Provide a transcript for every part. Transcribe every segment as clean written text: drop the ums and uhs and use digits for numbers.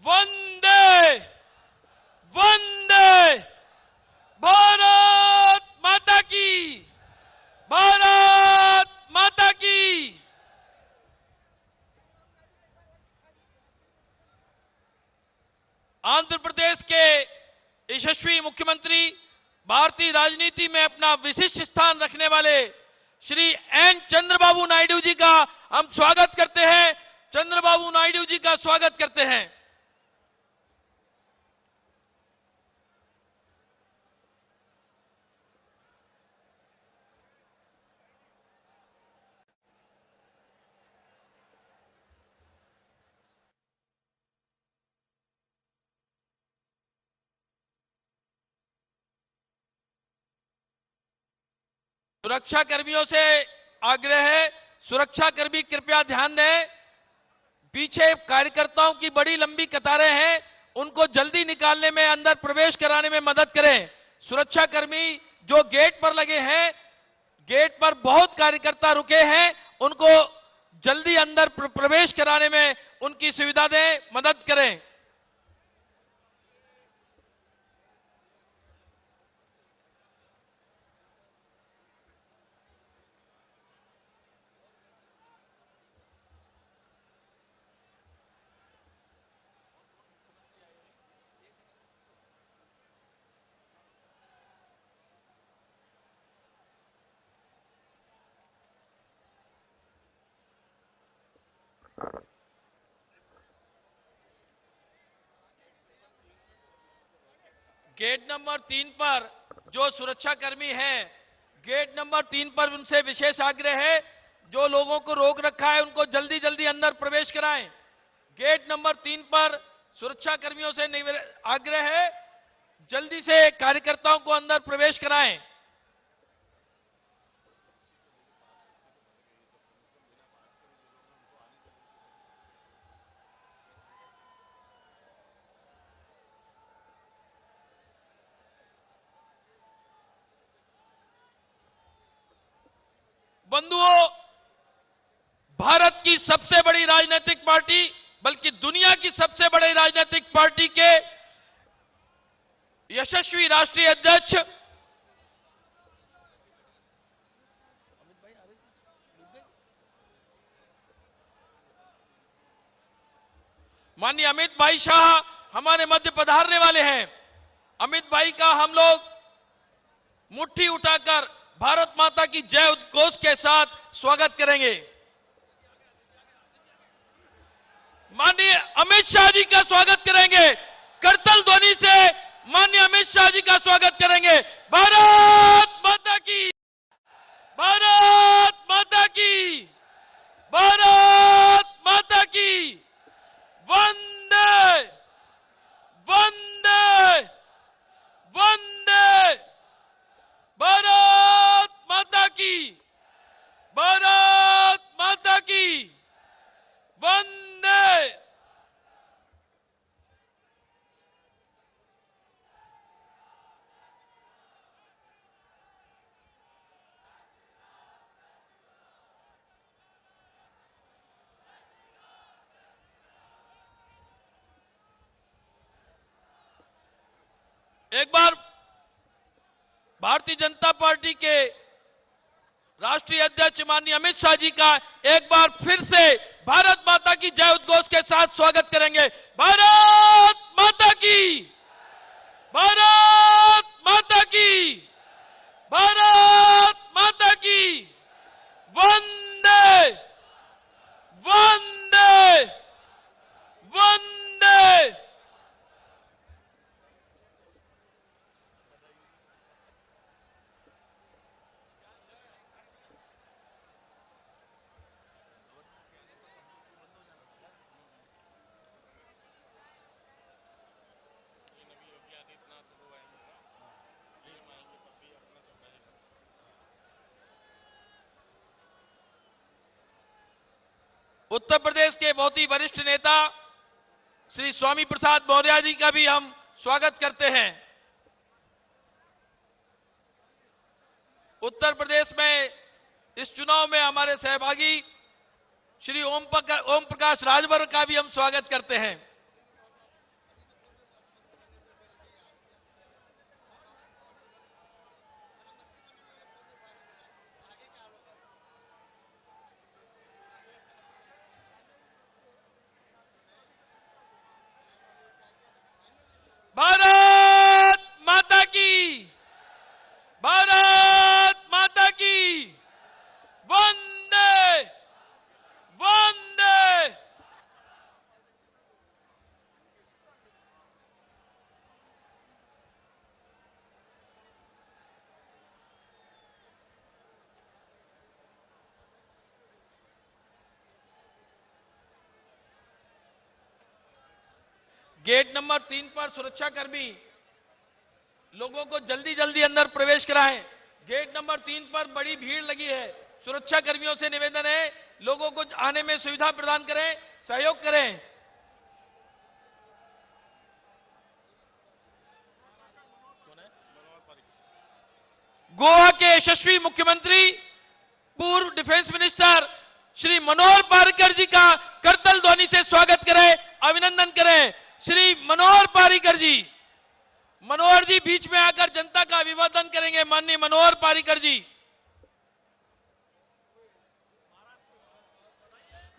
वंदे वंदे भारत माता की, भारत माता की। आंध्र प्रदेश के यशस्वी मुख्यमंत्री, भारतीय राजनीति में अपना विशिष्ट स्थान रखने वाले श्री एन चंद्रबाबू नायडू जी का हम स्वागत करते हैं। चंद्रबाबू नायडू जी का स्वागत करते हैं। सुरक्षा कर्मियों से आग्रह है, सुरक्षाकर्मी कृपया ध्यान दें। पीछे कार्यकर्ताओं की बड़ी लंबी कतारें हैं, उनको जल्दी निकालने में, अंदर प्रवेश कराने में मदद करें। सुरक्षाकर्मी जो गेट पर लगे हैं, गेट पर बहुत कार्यकर्ता रुके हैं, उनको जल्दी अंदर प्रवेश कराने में उनकी सुविधा दें, मदद करें। गेट नंबर 3 पर जो सुरक्षाकर्मी हैं, गेट नंबर 3 पर उनसे विशेष आग्रह है, जो लोगों को रोक रखा है उनको जल्दी जल्दी अंदर प्रवेश कराएं। गेट नंबर 3 पर सुरक्षाकर्मियों से आग्रह है, जल्दी से कार्यकर्ताओं को अंदर प्रवेश कराएं। बंधुओं, भारत की सबसे बड़ी राजनीतिक पार्टी, बल्कि दुनिया की सबसे बड़ी राजनीतिक पार्टी के यशस्वी राष्ट्रीय अध्यक्ष माननीय अमित भाई शाह हमारे मध्य पधारने वाले हैं। अमित भाई का हम लोग मुट्ठी उठाकर भारत माता की जय उद्घोष के साथ स्वागत करेंगे। माननीय अमित शाह जी का स्वागत करेंगे। करतल ध्वनि से माननीय अमित शाह जी का स्वागत करेंगे। भारत माता की, भारत माता की, भारत माता की। वंदे वंदे वंदे भारत माता की, भारत माता की। वंदे। एक बार भारतीय जनता पार्टी के राष्ट्रीय अध्यक्ष माननीय अमित शाह जी का एक बार फिर से भारत माता की जय उद्घोष के साथ स्वागत करेंगे। भारत माता की, भारत माता की, भारत माता की। वंदे वंदे वंदे। उत्तर प्रदेश के बहुत ही वरिष्ठ नेता श्री स्वामी प्रसाद मौर्य जी का भी हम स्वागत करते हैं। उत्तर प्रदेश में इस चुनाव में हमारे सहभागी श्री ओम प्रकाश राजभर का भी हम स्वागत करते हैं। भारत माता की, भारत माता की, वंदे वंदे। गेट नंबर 3 पर सुरक्षाकर्मी लोगों को जल्दी जल्दी अंदर प्रवेश कराएं। गेट नंबर 3 पर बड़ी भीड़ लगी है। सुरक्षा कर्मियों से निवेदन है, लोगों को आने में सुविधा प्रदान करें, सहयोग करें। गोवा के यशस्वी मुख्यमंत्री, पूर्व डिफेंस मिनिस्टर श्री मनोहर पर्रिकर जी का करतल ध्वनि से स्वागत करें, अभिनंदन करें। श्री मनोहर पर्रिकर जी, मनोहर जी बीच में आकर जनता का अभिवादन करेंगे। माननीय मनोहर पर्रिकर जी।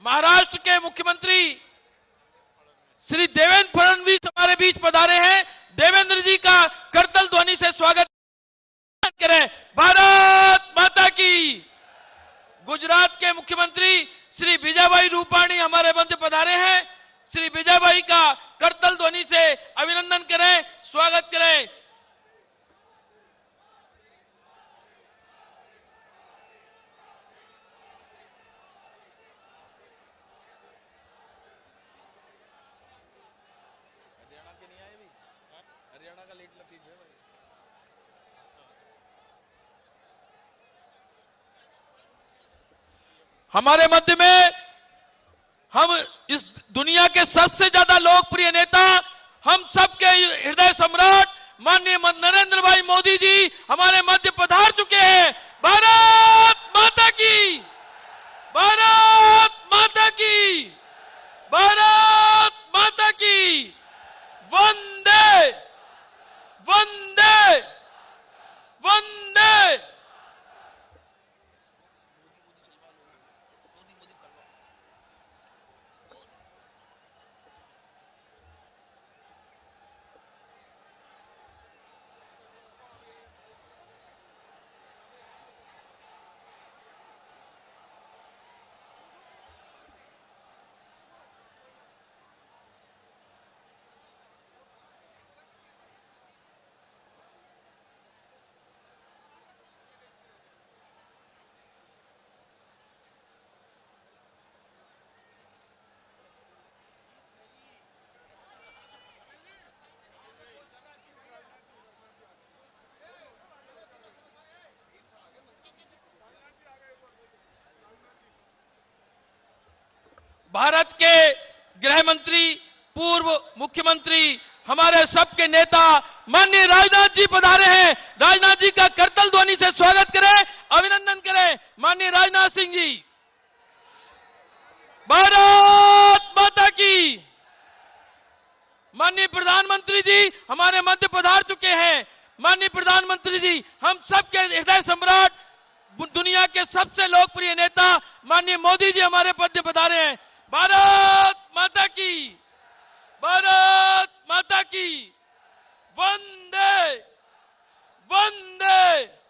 महाराष्ट्र के मुख्यमंत्री श्री देवेंद्र फडणवीस हमारे बीच पधारे हैं। देवेंद्र जी का करतल ध्वनि से स्वागत करें। भारत माता की। गुजरात के मुख्यमंत्री श्री विजयभाई रूपाणी हमारे मध्य पधारे हैं। श्री विजयभाई का करतल ध्वनि से अभिनंदन करें, स्वागत करें। हरियाणा के नहीं आए भी, हरियाणा का लेट लतीफ है भाई। हमारे मध्य में हम इस दुनिया के सबसे ज्यादा लोकप्रिय नेता, हम सबके हृदय सम्राट माननीय नरेंद्र भाई मोदी जी हमारे मध्य पधार चुके हैं। भारत माता की, भारत माता की, भारत माता की। वंदे वंदे वंदे। भारत के गृह मंत्री, पूर्व मुख्यमंत्री, हमारे सबके नेता माननीय राजनाथ जी पधारे हैं। राजनाथ जी का करतल ध्वनि से स्वागत करें, अभिनंदन करें। माननीय राजनाथ सिंह जी। भारत माता की। माननीय प्रधानमंत्री जी हमारे मध्य पधार चुके हैं। माननीय प्रधानमंत्री जी, हम सबके हृदय सम्राट, दुनिया के सबसे लोकप्रिय नेता माननीय मोदी जी हमारे मध्य पधारे हैं। भारत माता की, भारत माता की। वंदे वंदे।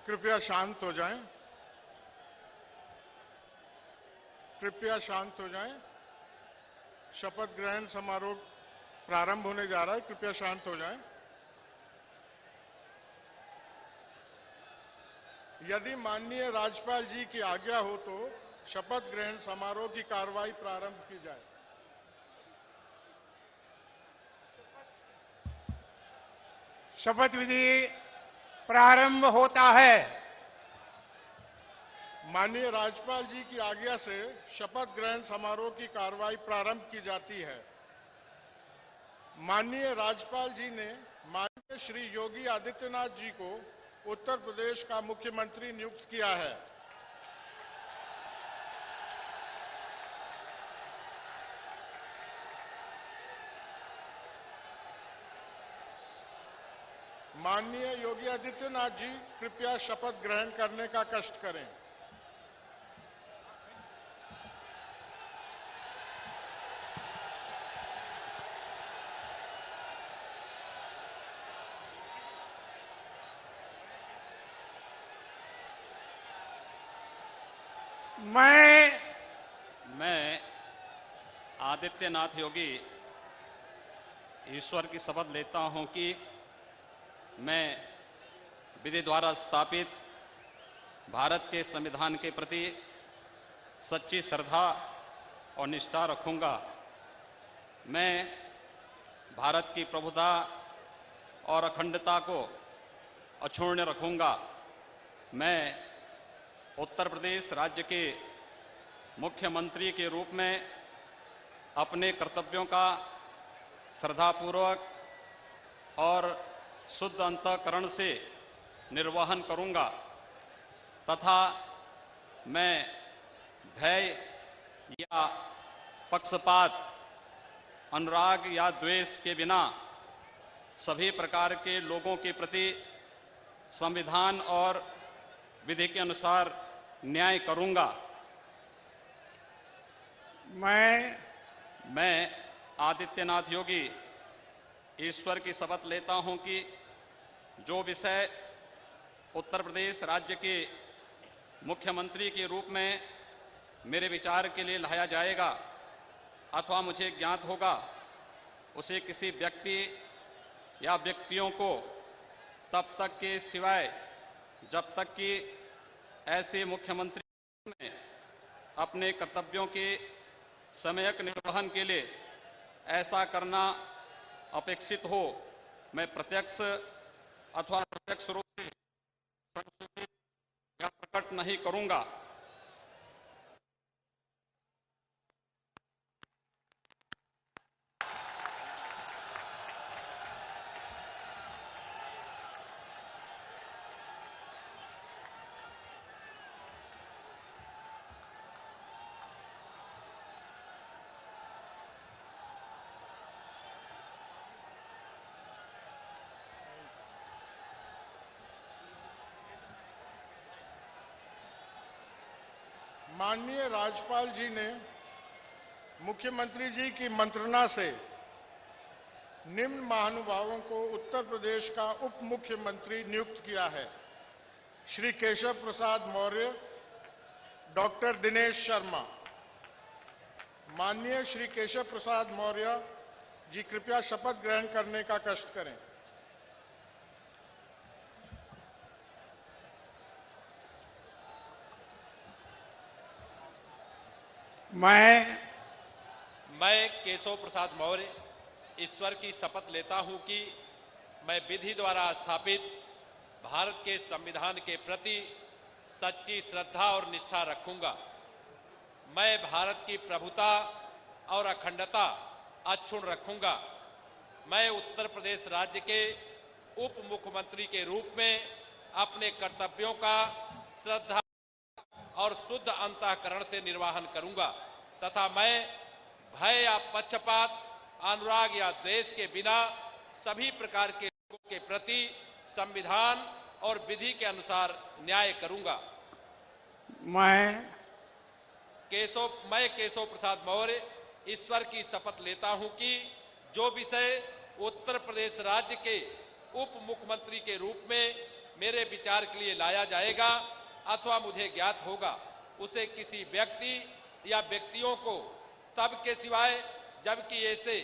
कृपया शांत हो जाएं। कृपया शांत हो जाएं। शपथ ग्रहण समारोह प्रारंभ होने जा रहा है। कृपया शांत हो जाएं। यदि माननीय राज्यपाल जी की आज्ञा हो तो शपथ ग्रहण समारोह की कार्रवाई प्रारंभ की जाए। शपथ विधि प्रारंभ होता है। माननीय राज्यपाल जी की आज्ञा से शपथ ग्रहण समारोह की कार्रवाई प्रारंभ की जाती है। माननीय राज्यपाल जी ने माननीय श्री योगी आदित्यनाथ जी को उत्तर प्रदेश का मुख्यमंत्री नियुक्त किया है। माननीय योगी आदित्यनाथ जी कृपया शपथ ग्रहण करने का कष्ट करें। मैं आदित्यनाथ योगी ईश्वर की शपथ लेता हूं कि मैं विधि द्वारा स्थापित भारत के संविधान के प्रति सच्ची श्रद्धा और निष्ठा रखूंगा। मैं भारत की प्रभुता और अखंडता को अक्षुण्ण रखूंगा। मैं उत्तर प्रदेश राज्य के मुख्यमंत्री के रूप में अपने कर्तव्यों का श्रद्धापूर्वक और शुद्ध अंतःकरण से निर्वहन करूंगा तथा मैं भय या पक्षपात, अनुराग या द्वेष के बिना सभी प्रकार के लोगों के प्रति संविधान और विधि के अनुसार न्याय करूंगा। मैं आदित्यनाथ योगी ईश्वर की शपथ लेता हूं कि जो विषय उत्तर प्रदेश राज्य के मुख्यमंत्री के रूप में मेरे विचार के लिए लाया जाएगा अथवा मुझे ज्ञात होगा, उसे किसी व्यक्ति या व्यक्तियों को तब तक के सिवाय जब तक कि ऐसे मुख्यमंत्री में अपने कर्तव्यों के समयक निर्वहन के लिए ऐसा करना अपेक्षित हो, मैं प्रत्यक्ष अथवा अप्रत्यक्ष रूप से संशोधित या प्रकट नहीं करूंगा। माननीय राज्यपाल जी ने मुख्यमंत्री जी की मंत्रणा से निम्न महानुभावों को उत्तर प्रदेश का उप मुख्यमंत्री नियुक्त किया है। श्री केशव प्रसाद मौर्य, डॉक्टर दिनेश शर्मा। माननीय श्री केशव प्रसाद मौर्य जी कृपया शपथ ग्रहण करने का कष्ट करें। मैं केशव प्रसाद मौर्य ईश्वर की शपथ लेता हूं कि मैं विधि द्वारा स्थापित भारत के संविधान के प्रति सच्ची श्रद्धा और निष्ठा रखूंगा। मैं भारत की प्रभुता और अखंडता अक्षुण्ण रखूंगा। मैं उत्तर प्रदेश राज्य के उप मुख्यमंत्री के रूप में अपने कर्तव्यों का श्रद्धा और शुद्ध अंतःकरण से निर्वहन करूंगा तथा मैं भय या पक्षपात, अनुराग या द्वेष के बिना सभी प्रकार के लोगों के प्रति संविधान और विधि के अनुसार न्याय करूंगा। मैं केशव प्रसाद मौर्य ईश्वर की शपथ लेता हूं कि जो विषय उत्तर प्रदेश राज्य के उप मुख्यमंत्री के रूप में मेरे विचार के लिए लाया जाएगा अथवा मुझे ज्ञात होगा, उसे किसी व्यक्ति या व्यक्तियों को तब के सिवाय जबकि ऐसे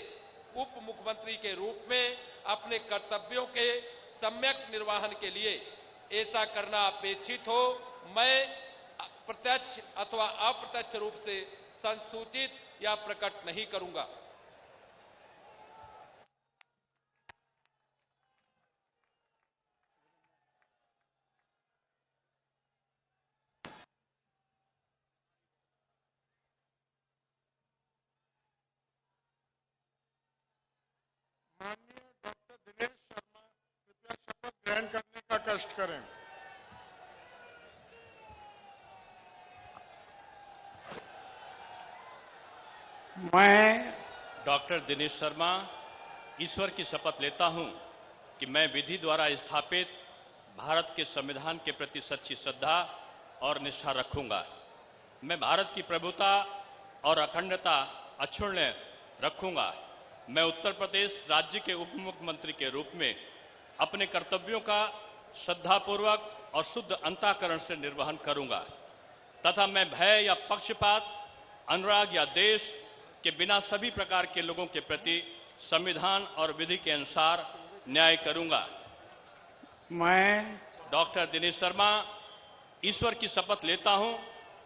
उप मुख्यमंत्री के रूप में अपने कर्तव्यों के सम्यक निर्वहन के लिए ऐसा करना अपेक्षित हो, मैं प्रत्यक्ष अथवा अप्रत्यक्ष रूप से संसूचित या प्रकट नहीं करूंगा। माननीय डॉक्टर दिनेश शर्मा कृपया शपथ ग्रहण करने का कष्ट करें। मैं डॉक्टर दिनेश शर्मा ईश्वर की शपथ लेता हूं कि मैं विधि द्वारा स्थापित भारत के संविधान के प्रति सच्ची श्रद्धा और निष्ठा रखूंगा। मैं भारत की प्रभुता और अखंडता अक्षुण्ण रखूंगा। मैं उत्तर प्रदेश राज्य के उप मुख्यमंत्री के रूप में अपने कर्तव्यों का श्रद्धापूर्वक और शुद्ध अंतःकरण से निर्वहन करूंगा तथा मैं भय या पक्षपात, अनुराग या देश के बिना सभी प्रकार के लोगों के प्रति संविधान और विधि के अनुसार न्याय करूंगा। मैं डॉक्टर दिनेश शर्मा ईश्वर की शपथ लेता हूं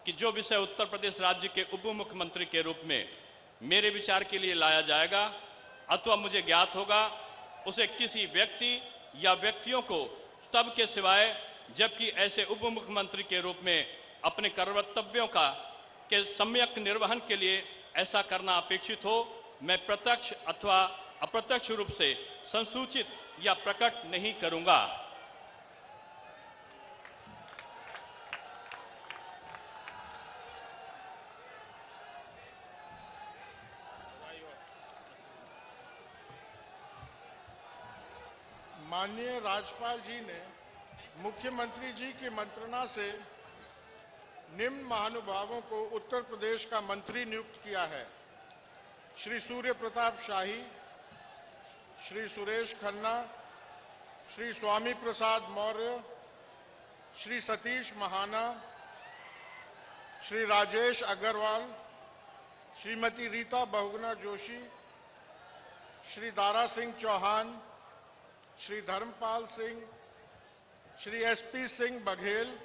कि जो विषय उत्तर प्रदेश राज्य के उप मुख्यमंत्री के रूप में मेरे विचार के लिए लाया जाएगा अथवा मुझे ज्ञात होगा, उसे किसी व्यक्ति या व्यक्तियों को तब के सिवाय जबकि ऐसे उप मुख्यमंत्री के रूप में अपने कर्तव्यों के सम्यक निर्वहन के लिए ऐसा करना अपेक्षित हो, मैं प्रत्यक्ष अथवा अप्रत्यक्ष रूप से संसूचित या प्रकट नहीं करूंगा। माननीय राज्यपाल जी ने मुख्यमंत्री जी की मंत्रणा से निम्न महानुभावों को उत्तर प्रदेश का मंत्री नियुक्त किया है। श्री सूर्य प्रताप शाही, श्री सुरेश खन्ना, श्री स्वामी प्रसाद मौर्य, श्री सतीश महाना, श्री राजेश अग्रवाल, श्रीमती रीता बहुगुणा जोशी, श्री दारा सिंह चौहान, श्री धर्मपाल सिंह, श्री एसपी सिंह बघेल,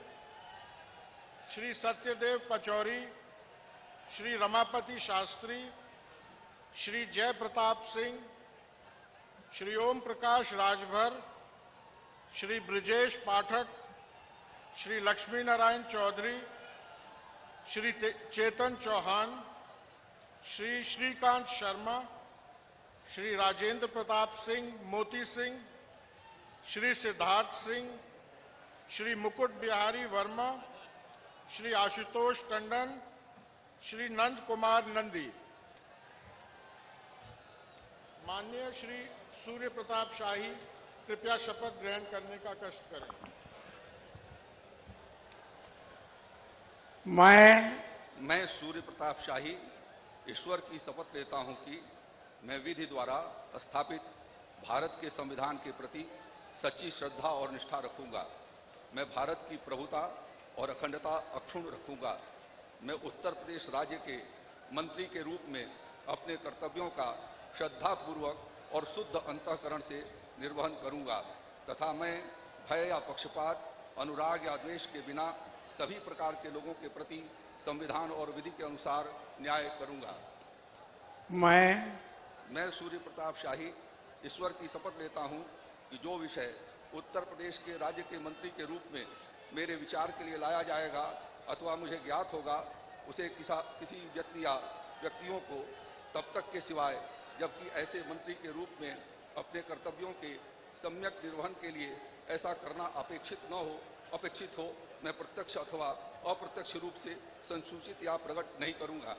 श्री सत्यदेव पचौरी, श्री रमापति शास्त्री, श्री जय प्रताप सिंह, श्री ओम प्रकाश राजभर, श्री ब्रजेश पाठक, श्री लक्ष्मी नारायण चौधरी, श्री चेतन चौहान, श्री श्रीकांत शर्मा, श्री राजेंद्र प्रताप सिंह मोती सिंह, श्री सिद्धार्थ सिंह, श्री मुकुट बिहारी वर्मा, श्री आशुतोष टंडन, श्री नंद कुमार नंदी। माननीय श्री सूर्य प्रताप शाही कृपया शपथ ग्रहण करने का कष्ट करें। मैं सूर्य प्रताप शाही ईश्वर की शपथ लेता हूं कि मैं विधि द्वारा स्थापित भारत के संविधान के प्रति सच्ची श्रद्धा और निष्ठा रखूंगा। मैं भारत की प्रभुता और अखंडता अक्षुण्ण रखूंगा। मैं उत्तर प्रदेश राज्य के मंत्री के रूप में अपने कर्तव्यों का श्रद्धापूर्वक और शुद्ध अंतःकरण से निर्वहन करूंगा तथा मैं भय या पक्षपात, अनुराग या द्वेष के बिना सभी प्रकार के लोगों के प्रति संविधान और विधि के अनुसार न्याय करूंगा। मैं सूर्य प्रताप शाही ईश्वर की शपथ लेता हूं कि जो विषय उत्तर प्रदेश के राज्य के मंत्री के रूप में मेरे विचार के लिए लाया जाएगा अथवा मुझे ज्ञात होगा, उसे किसी व्यक्ति या व्यक्तियों को तब तक के सिवाय जबकि ऐसे मंत्री के रूप में अपने कर्तव्यों के सम्यक निर्वहन के लिए ऐसा करना अपेक्षित हो, मैं प्रत्यक्ष अथवा अप्रत्यक्ष रूप से संसूचित या प्रकट नहीं करूंगा।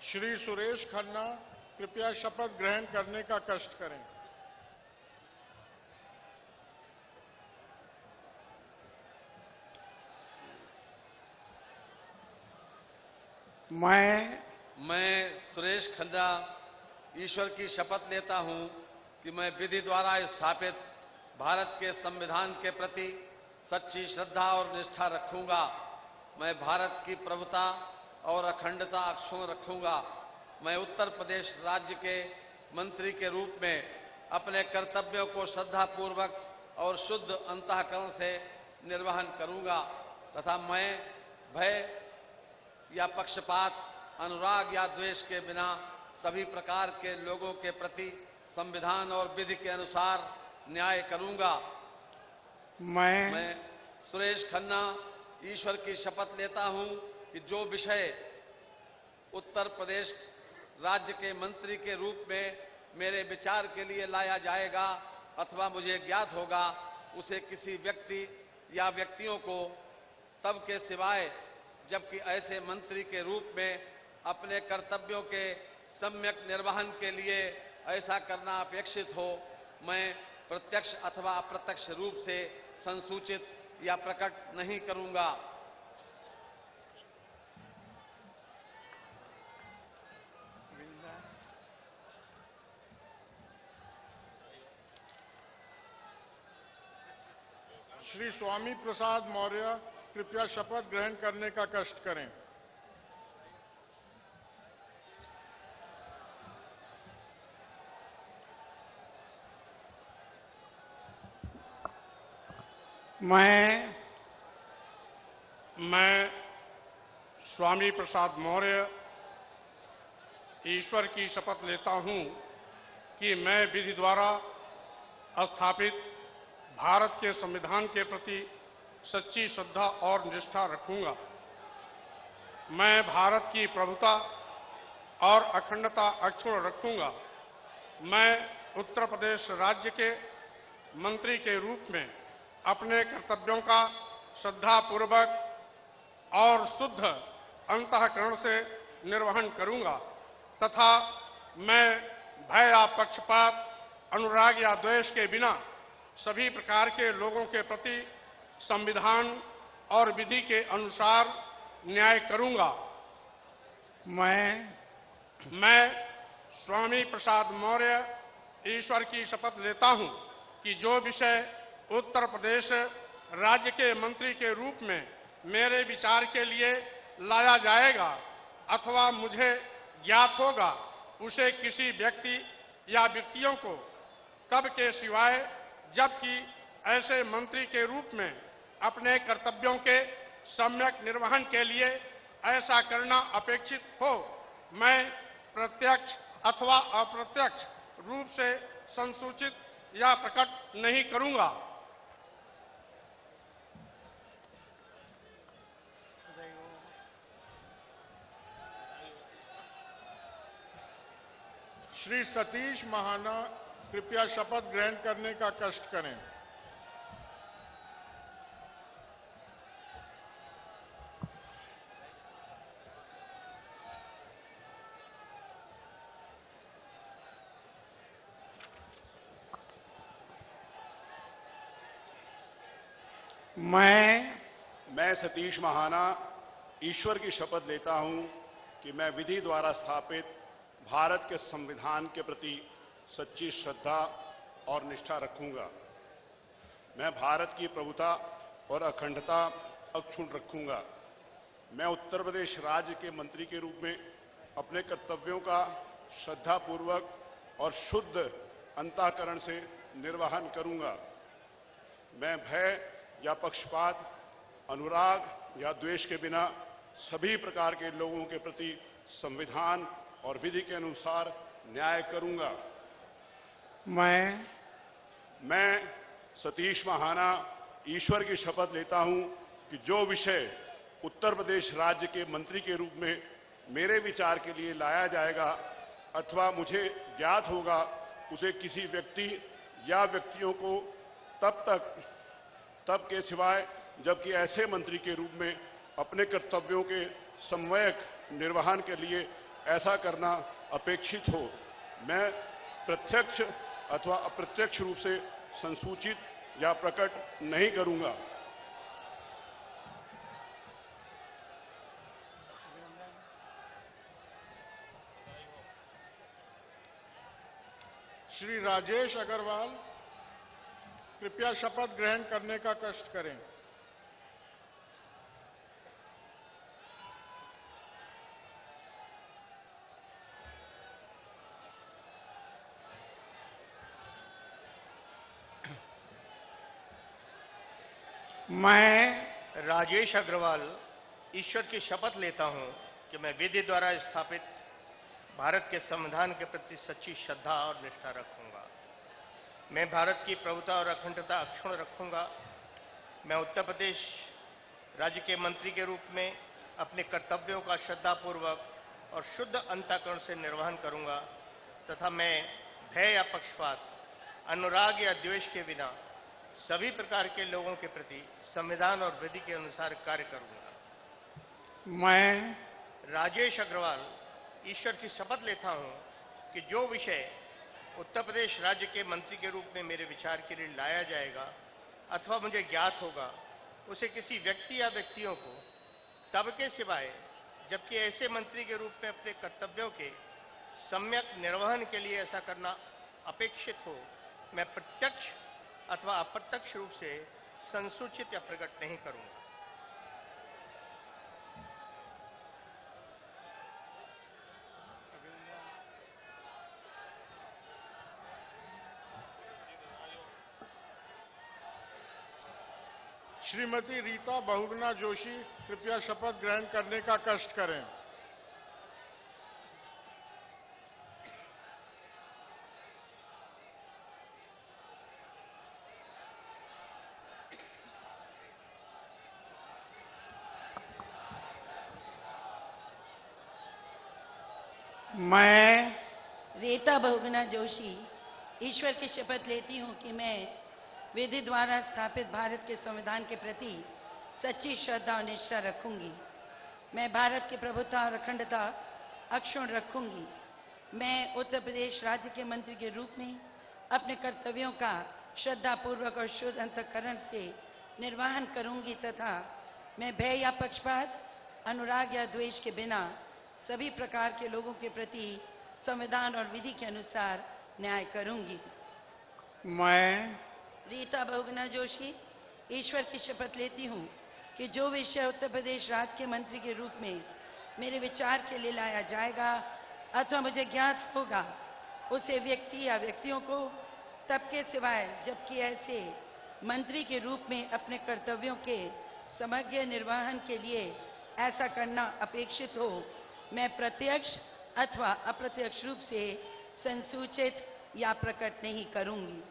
श्री सुरेश खन्ना कृपया शपथ ग्रहण करने का कष्ट करें। मैं सुरेश खन्ना ईश्वर की शपथ लेता हूं कि मैं विधि द्वारा स्थापित भारत के संविधान के प्रति सच्ची श्रद्धा और निष्ठा रखूंगा। मैं भारत की प्रभुता और अखंडता अक्षुण्ण रखूंगा। मैं उत्तर प्रदेश राज्य के मंत्री के रूप में अपने कर्तव्यों को श्रद्धापूर्वक और शुद्ध अंतःकरण से निर्वहन करूंगा तथा मैं भय या पक्षपात, अनुराग या द्वेष के बिना सभी प्रकार के लोगों के प्रति संविधान और विधि के अनुसार न्याय करूंगा। मैं सुरेश खन्ना ईश्वर की शपथ लेता हूं कि जो विषय उत्तर प्रदेश राज्य के मंत्री के रूप में मेरे विचार के लिए लाया जाएगा अथवा मुझे ज्ञात होगा, उसे किसी व्यक्ति या व्यक्तियों को तब के सिवाय जबकि ऐसे मंत्री के रूप में अपने कर्तव्यों के सम्यक निर्वहन के लिए ऐसा करना अपेक्षित हो, मैं प्रत्यक्ष अथवा अप्रत्यक्ष रूप से संसूचित या प्रकट नहीं करूंगा। श्री स्वामी प्रसाद मौर्य कृपया शपथ ग्रहण करने का कष्ट करें। मैं स्वामी प्रसाद मौर्य ईश्वर की शपथ लेता हूं कि मैं विधि द्वारा स्थापित भारत के संविधान के प्रति सच्ची श्रद्धा और निष्ठा रखूंगा। मैं भारत की प्रभुता और अखंडता अक्षुण्ण रखूंगा। मैं उत्तर प्रदेश राज्य के मंत्री के रूप में अपने कर्तव्यों का श्रद्धापूर्वक और शुद्ध अंतःकरण से निर्वहन करूंगा तथा मैं भय या पक्षपात, अनुराग या द्वेष के बिना सभी प्रकार के लोगों के प्रति संविधान और विधि के अनुसार न्याय करूंगा। मैं स्वामी प्रसाद मौर्य ईश्वर की शपथ लेता हूं कि जो विषय उत्तर प्रदेश राज्य के मंत्री के रूप में मेरे विचार के लिए लाया जाएगा अथवा मुझे ज्ञात होगा, उसे किसी व्यक्ति या व्यक्तियों को तब के सिवाय जबकि ऐसे मंत्री के रूप में अपने कर्तव्यों के सम्यक निर्वहन के लिए ऐसा करना अपेक्षित हो, मैं प्रत्यक्ष अथवा अप्रत्यक्ष रूप से संसूचित या प्रकट नहीं करूंगा। श्री सतीश महाना कृपया शपथ ग्रहण करने का कष्ट करें। मैं सतीश महाना ईश्वर की शपथ लेता हूं कि मैं विधि द्वारा स्थापित भारत के संविधान के प्रति सच्ची श्रद्धा और निष्ठा रखूंगा। मैं भारत की प्रभुता और अखंडता अक्षुण्ण रखूंगा। मैं उत्तर प्रदेश राज्य के मंत्री के रूप में अपने कर्तव्यों का श्रद्धापूर्वक और शुद्ध अंतःकरण से निर्वहन करूंगा। मैं भय या पक्षपात, अनुराग या द्वेष के बिना सभी प्रकार के लोगों के प्रति संविधान और विधि के अनुसार न्याय करूंगा। मैं सतीश महाना ईश्वर की शपथ लेता हूं कि जो विषय उत्तर प्रदेश राज्य के मंत्री के रूप में मेरे विचार के लिए लाया जाएगा अथवा मुझे ज्ञात होगा, उसे किसी व्यक्ति या व्यक्तियों को तब के सिवाय जबकि ऐसे मंत्री के रूप में अपने कर्तव्यों के सम्यक निर्वहन के लिए ऐसा करना अपेक्षित हो, मैं प्रत्यक्ष अथवा अप्रत्यक्ष रूप से संसूचित या प्रकट नहीं करूंगा। श्री राजेश अग्रवाल कृपया शपथ ग्रहण करने का कष्ट करें। मैं राजेश अग्रवाल ईश्वर की शपथ लेता हूं कि मैं विधि द्वारा स्थापित भारत के संविधान के प्रति सच्ची श्रद्धा और निष्ठा रखूंगा। मैं भारत की प्रभुता और अखंडता अक्षुण्ण रखूंगा। मैं उत्तर प्रदेश राज्य के मंत्री के रूप में अपने कर्तव्यों का श्रद्धापूर्वक और शुद्ध अंतःकरण से निर्वहन करूंगा तथा मैं भय या पक्षपात, अनुराग या द्वेष के बिना सभी प्रकार के लोगों के प्रति संविधान और विधि के अनुसार कार्य करूंगा। मैं राजेश अग्रवाल ईश्वर की शपथ लेता हूं कि जो विषय उत्तर प्रदेश राज्य के मंत्री के रूप में मेरे विचार के लिए लाया जाएगा अथवा मुझे ज्ञात होगा, उसे किसी व्यक्ति या व्यक्तियों को तब के सिवाय जबकि ऐसे मंत्री के रूप में अपने कर्तव्यों के सम्यक निर्वहन के लिए ऐसा करना अपेक्षित हो, मैं प्रत्यक्ष अथवा अप्रत्यक्ष रूप से संसूचित या प्रकट नहीं करूंगा। श्रीमती रीता बहुगुणा जोशी कृपया शपथ ग्रहण करने का कष्ट करें। मैं रीता बहुगुणा जोशी ईश्वर की शपथ लेती हूं कि मैं विधि द्वारा स्थापित भारत के संविधान के प्रति सच्ची श्रद्धा और निष्ठा रखूंगी। मैं भारत की प्रभुता और अखंडता अक्षुण्ण रखूंगी। मैं उत्तर प्रदेश राज्य के मंत्री के रूप में अपने कर्तव्यों का श्रद्धापूर्वक और शुद्ध अंतःकरण से निर्वहन करूंगी तथा मैं भय या पक्षपात, अनुराग या द्वेष के बिना सभी प्रकार के लोगों के प्रति संविधान और विधि के अनुसार न्याय करूंगी। मैं रीता बहुगुणा जोशी ईश्वर की शपथ लेती हूं कि जो विषय उत्तर प्रदेश राज्य के मंत्री के रूप में मेरे विचार के लिए लाया जाएगा अथवा मुझे ज्ञात होगा, उसे व्यक्ति या व्यक्तियों को तब के सिवाय जबकि ऐसे मंत्री के रूप में अपने कर्तव्यों के समग्र निर्वहन के लिए ऐसा करना अपेक्षित हो, मैं प्रत्यक्ष अथवा अप्रत्यक्ष रूप से संसूचित या प्रकट नहीं करूंगी।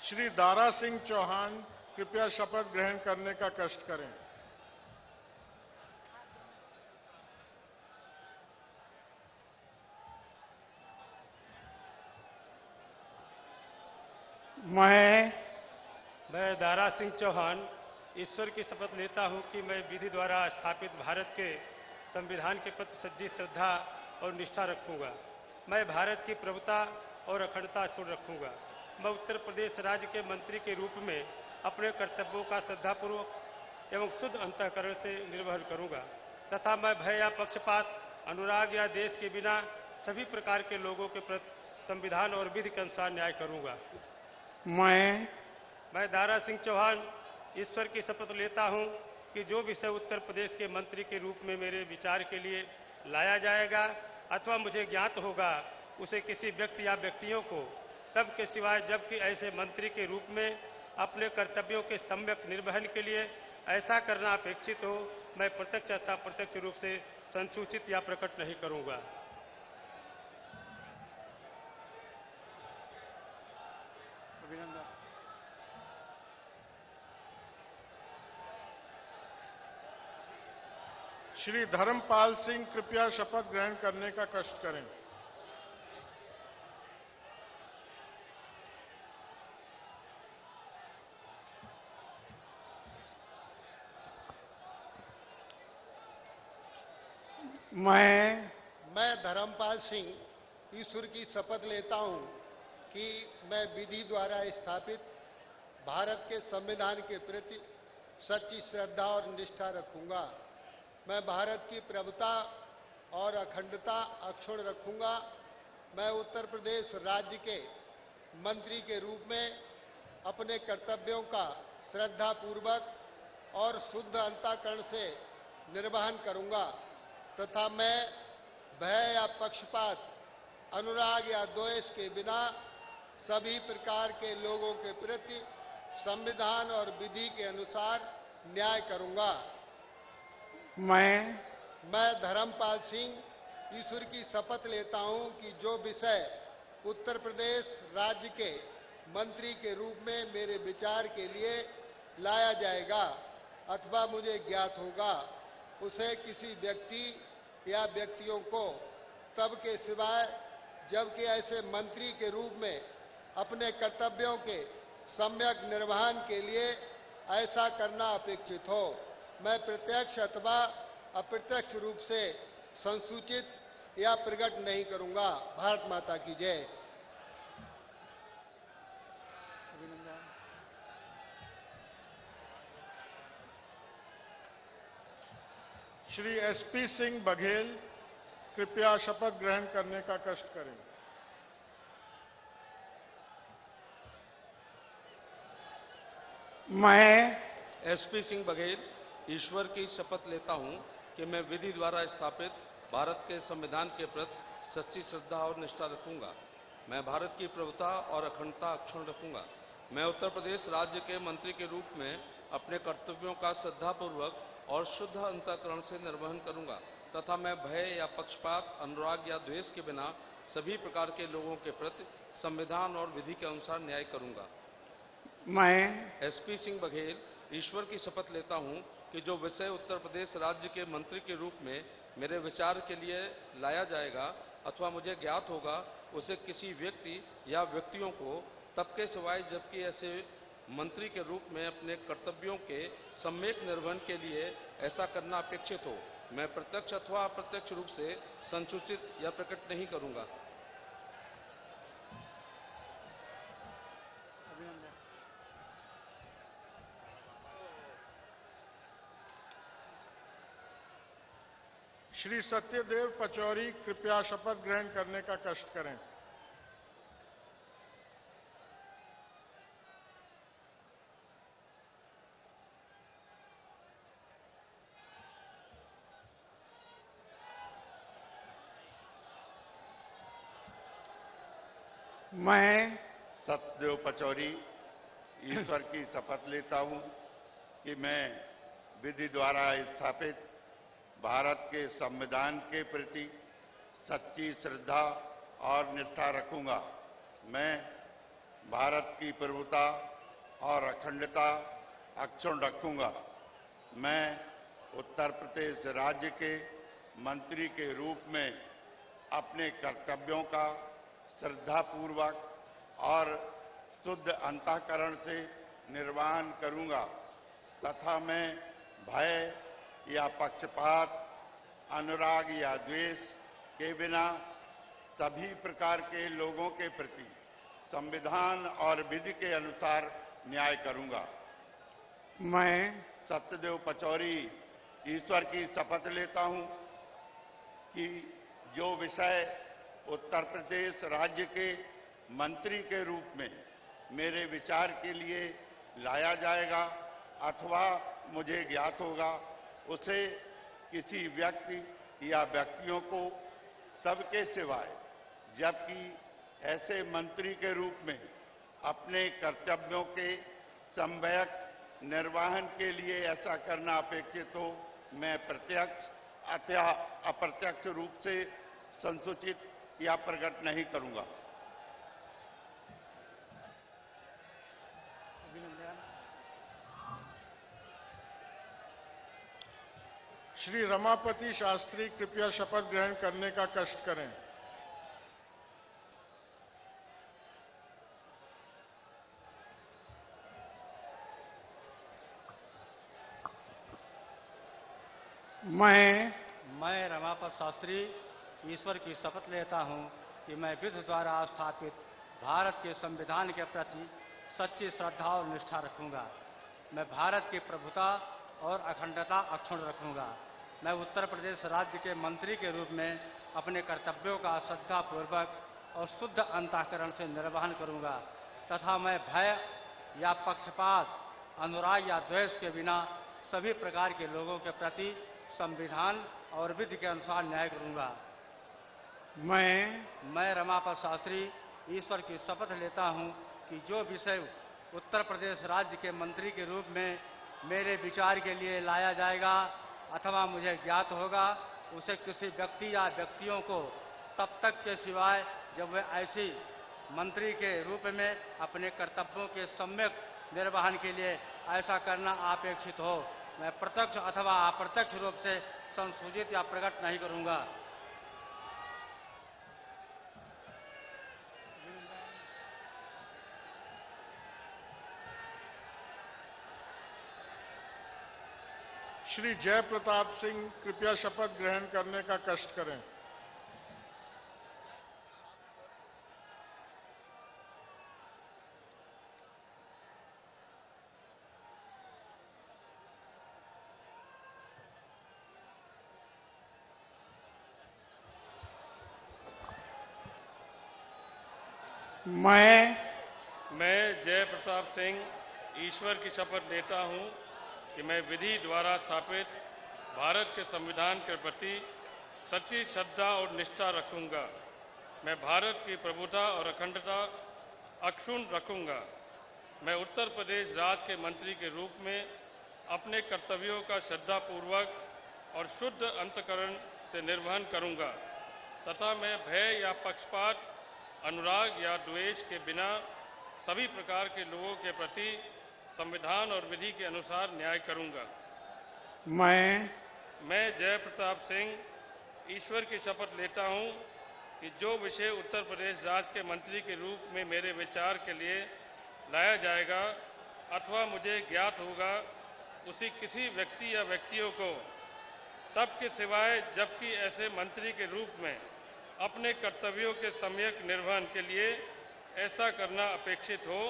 श्री दारा सिंह चौहान कृपया शपथ ग्रहण करने का कष्ट करें। मैं दारा सिंह चौहान ईश्वर की शपथ लेता हूं कि मैं विधि द्वारा स्थापित भारत के संविधान के प्रति सच्ची श्रद्धा और निष्ठा रखूंगा। मैं भारत की प्रभुता और अखंडता अक्षुण्ण रखूंगा। मैं उत्तर प्रदेश राज्य के मंत्री के रूप में अपने कर्तव्यों का श्रद्धापूर्वक एवं शुद्ध अंतःकरण से निर्वहन करूंगा तथा मैं भय या पक्षपात, अनुराग या देश के बिना सभी प्रकार के लोगों के प्रति संविधान और विधि के अनुसार न्याय करूंगा। मैं दारा सिंह चौहान ईश्वर की शपथ लेता हूं कि जो विषय उत्तर प्रदेश के मंत्री के रूप में मेरे विचार के लिए लाया जाएगा अथवा मुझे ज्ञात होगा, उसे किसी व्यक्ति या व्यक्तियों को तब के सिवाय जबकि ऐसे मंत्री के रूप में अपने कर्तव्यों के सम्यक निर्वहन के लिए ऐसा करना अपेक्षित हो, मैं प्रत्यक्ष अथवा अप्रत्यक्ष रूप से संसूचित या प्रकट नहीं करूंगा। श्री धर्मपाल सिंह कृपया शपथ ग्रहण करने का कष्ट करें। मैं धर्मपाल सिंह ईश्वर की शपथ लेता हूं कि मैं विधि द्वारा स्थापित भारत के संविधान के प्रति सच्ची श्रद्धा और निष्ठा रखूंगा। मैं भारत की प्रभुता और अखंडता अक्षुण्ण रखूंगा। मैं उत्तर प्रदेश राज्य के मंत्री के रूप में अपने कर्तव्यों का श्रद्धापूर्वक और शुद्ध अंतःकरण से निर्वहन करूंगा तथा मैं भय या पक्षपात, अनुराग या द्वेष के बिना सभी प्रकार के लोगों के प्रति संविधान और विधि के अनुसार न्याय करूंगा। मैं धर्मपाल सिंह ईश्वर की शपथ लेता हूं कि जो विषय उत्तर प्रदेश राज्य के मंत्री के रूप में मेरे विचार के लिए लाया जाएगा अथवा मुझे ज्ञात होगा, उसे किसी व्यक्ति या व्यक्तियों को तब के सिवाय जबकि ऐसे मंत्री के रूप में अपने कर्तव्यों के सम्यक निर्वहन के लिए ऐसा करना अपेक्षित हो, मैं प्रत्यक्ष अथवा अप्रत्यक्ष रूप से संसूचित या प्रकट नहीं करूंगा। भारत माता की जय। श्री एसपी सिंह बघेल कृपया शपथ ग्रहण करने का कष्ट करें। मैं एसपी सिंह बघेल ईश्वर की शपथ लेता हूं कि मैं विधि द्वारा स्थापित भारत के संविधान के प्रति सच्ची श्रद्धा और निष्ठा रखूंगा। मैं भारत की प्रभुता और अखंडता अक्षुण्ण रखूंगा। मैं उत्तर प्रदेश राज्य के मंत्री के रूप में अपने कर्तव्यों का श्रद्धापूर्वक और शुद्ध अंतःकरण से निर्वहन करूंगा तथा मैं भय या पक्षपात, अनुराग या द्वेष के बिना सभी प्रकार के लोगों के प्रति संविधान और विधि के अनुसार न्याय करूंगा। मैं एसपी सिंह बघेल ईश्वर की शपथ लेता हूं कि जो विषय उत्तर प्रदेश राज्य के मंत्री के रूप में मेरे विचार के लिए लाया जाएगा अथवा मुझे ज्ञात होगा, उसे किसी व्यक्ति या व्यक्तियों को तब के सिवाय जबकि ऐसे मंत्री के रूप में अपने कर्तव्यों के सम्यक निर्वहन के लिए ऐसा करना अपेक्षित हो, मैं प्रत्यक्ष अथवा अप्रत्यक्ष रूप से संसूचित या प्रकट नहीं करूंगा। श्री सत्यदेव पचौरी कृपया शपथ ग्रहण करने का कष्ट करें। मैं सत्यदेव पचौरी ईश्वर की शपथ लेता हूं कि मैं विधि द्वारा स्थापित भारत के संविधान के प्रति सच्ची श्रद्धा और निष्ठा रखूंगा। मैं भारत की प्रभुता और अखंडता अक्षुण्ण रखूंगा। मैं उत्तर प्रदेश राज्य के मंत्री के रूप में अपने कर्तव्यों का श्रद्धापूर्वक और शुद्ध अंतःकरण से निर्वहन करूंगा तथा मैं भय या पक्षपात, अनुराग या द्वेष के बिना सभी प्रकार के लोगों के प्रति संविधान और विधि के अनुसार न्याय करूंगा। मैं सत्यदेव पचौरी ईश्वर की शपथ लेता हूं कि जो विषय उत्तर प्रदेश राज्य के मंत्री के रूप में मेरे विचार के लिए लाया जाएगा अथवा मुझे ज्ञात होगा, उसे किसी व्यक्ति या व्यक्तियों को सबके सिवाय जबकि ऐसे मंत्री के रूप में अपने कर्तव्यों के सम्यक निर्वहन के लिए ऐसा करना अपेक्षित हो, मैं प्रत्यक्ष अथवा अप्रत्यक्ष रूप से संसूचित या प्रकट नहीं करूंगा। श्री रमापति शास्त्री कृपया शपथ ग्रहण करने का कष्ट करें। मैं रमापति शास्त्री ईश्वर की शपथ लेता हूं कि मैं विधि द्वारा स्थापित भारत के संविधान के प्रति सच्ची श्रद्धा और निष्ठा रखूंगा। मैं भारत की प्रभुता और अखंडता अक्षुण्ण रखूंगा। मैं उत्तर प्रदेश राज्य के मंत्री के रूप में अपने कर्तव्यों का श्रद्धापूर्वक और शुद्ध अंतःकरण से निर्वहन करूंगा तथा मैं भय या पक्षपात, अनुराग या द्वेष के बिना सभी प्रकार के लोगों के प्रति संविधान और विधि के अनुसार न्याय करूंगा। मैं रमापत शास्त्री ईश्वर की शपथ लेता हूं कि जो विषय उत्तर प्रदेश राज्य के मंत्री के रूप में मेरे विचार के लिए लाया जाएगा अथवा मुझे ज्ञात होगा, उसे किसी व्यक्ति या व्यक्तियों को तब तक के सिवाय जब वे ऐसी मंत्री के रूप में अपने कर्तव्यों के सम्यक निर्वहन के लिए ऐसा करना अपेक्षित हो, मैं प्रत्यक्ष अथवा अप्रत्यक्ष रूप से संसूचित या प्रकट नहीं करूंगा। श्री जय प्रताप सिंह कृपया शपथ ग्रहण करने का कष्ट करें। मैं जय प्रताप सिंह ईश्वर की शपथ लेता हूं कि मैं विधि द्वारा स्थापित भारत के संविधान के प्रति सच्ची श्रद्धा और निष्ठा रखूंगा। मैं भारत की प्रभुता और अखंडता अक्षुण्ण रखूंगा। मैं उत्तर प्रदेश राज्य के मंत्री के रूप में अपने कर्तव्यों का श्रद्धापूर्वक और शुद्ध अंतःकरण से निर्वहन करूंगा तथा मैं भय या पक्षपात, अनुराग या द्वेष के बिना सभी प्रकार के लोगों के प्रति संविधान और विधि के अनुसार न्याय करूंगा। मैं जय प्रताप सिंह ईश्वर की शपथ लेता हूं कि जो विषय उत्तर प्रदेश राज्य के मंत्री के रूप में मेरे विचार के लिए लाया जाएगा अथवा मुझे ज्ञात होगा, उसी किसी व्यक्ति या व्यक्तियों को तब के सिवाय जबकि ऐसे मंत्री के रूप में अपने कर्तव्यों के सम्यक निर्वहन के लिए ऐसा करना अपेक्षित हो,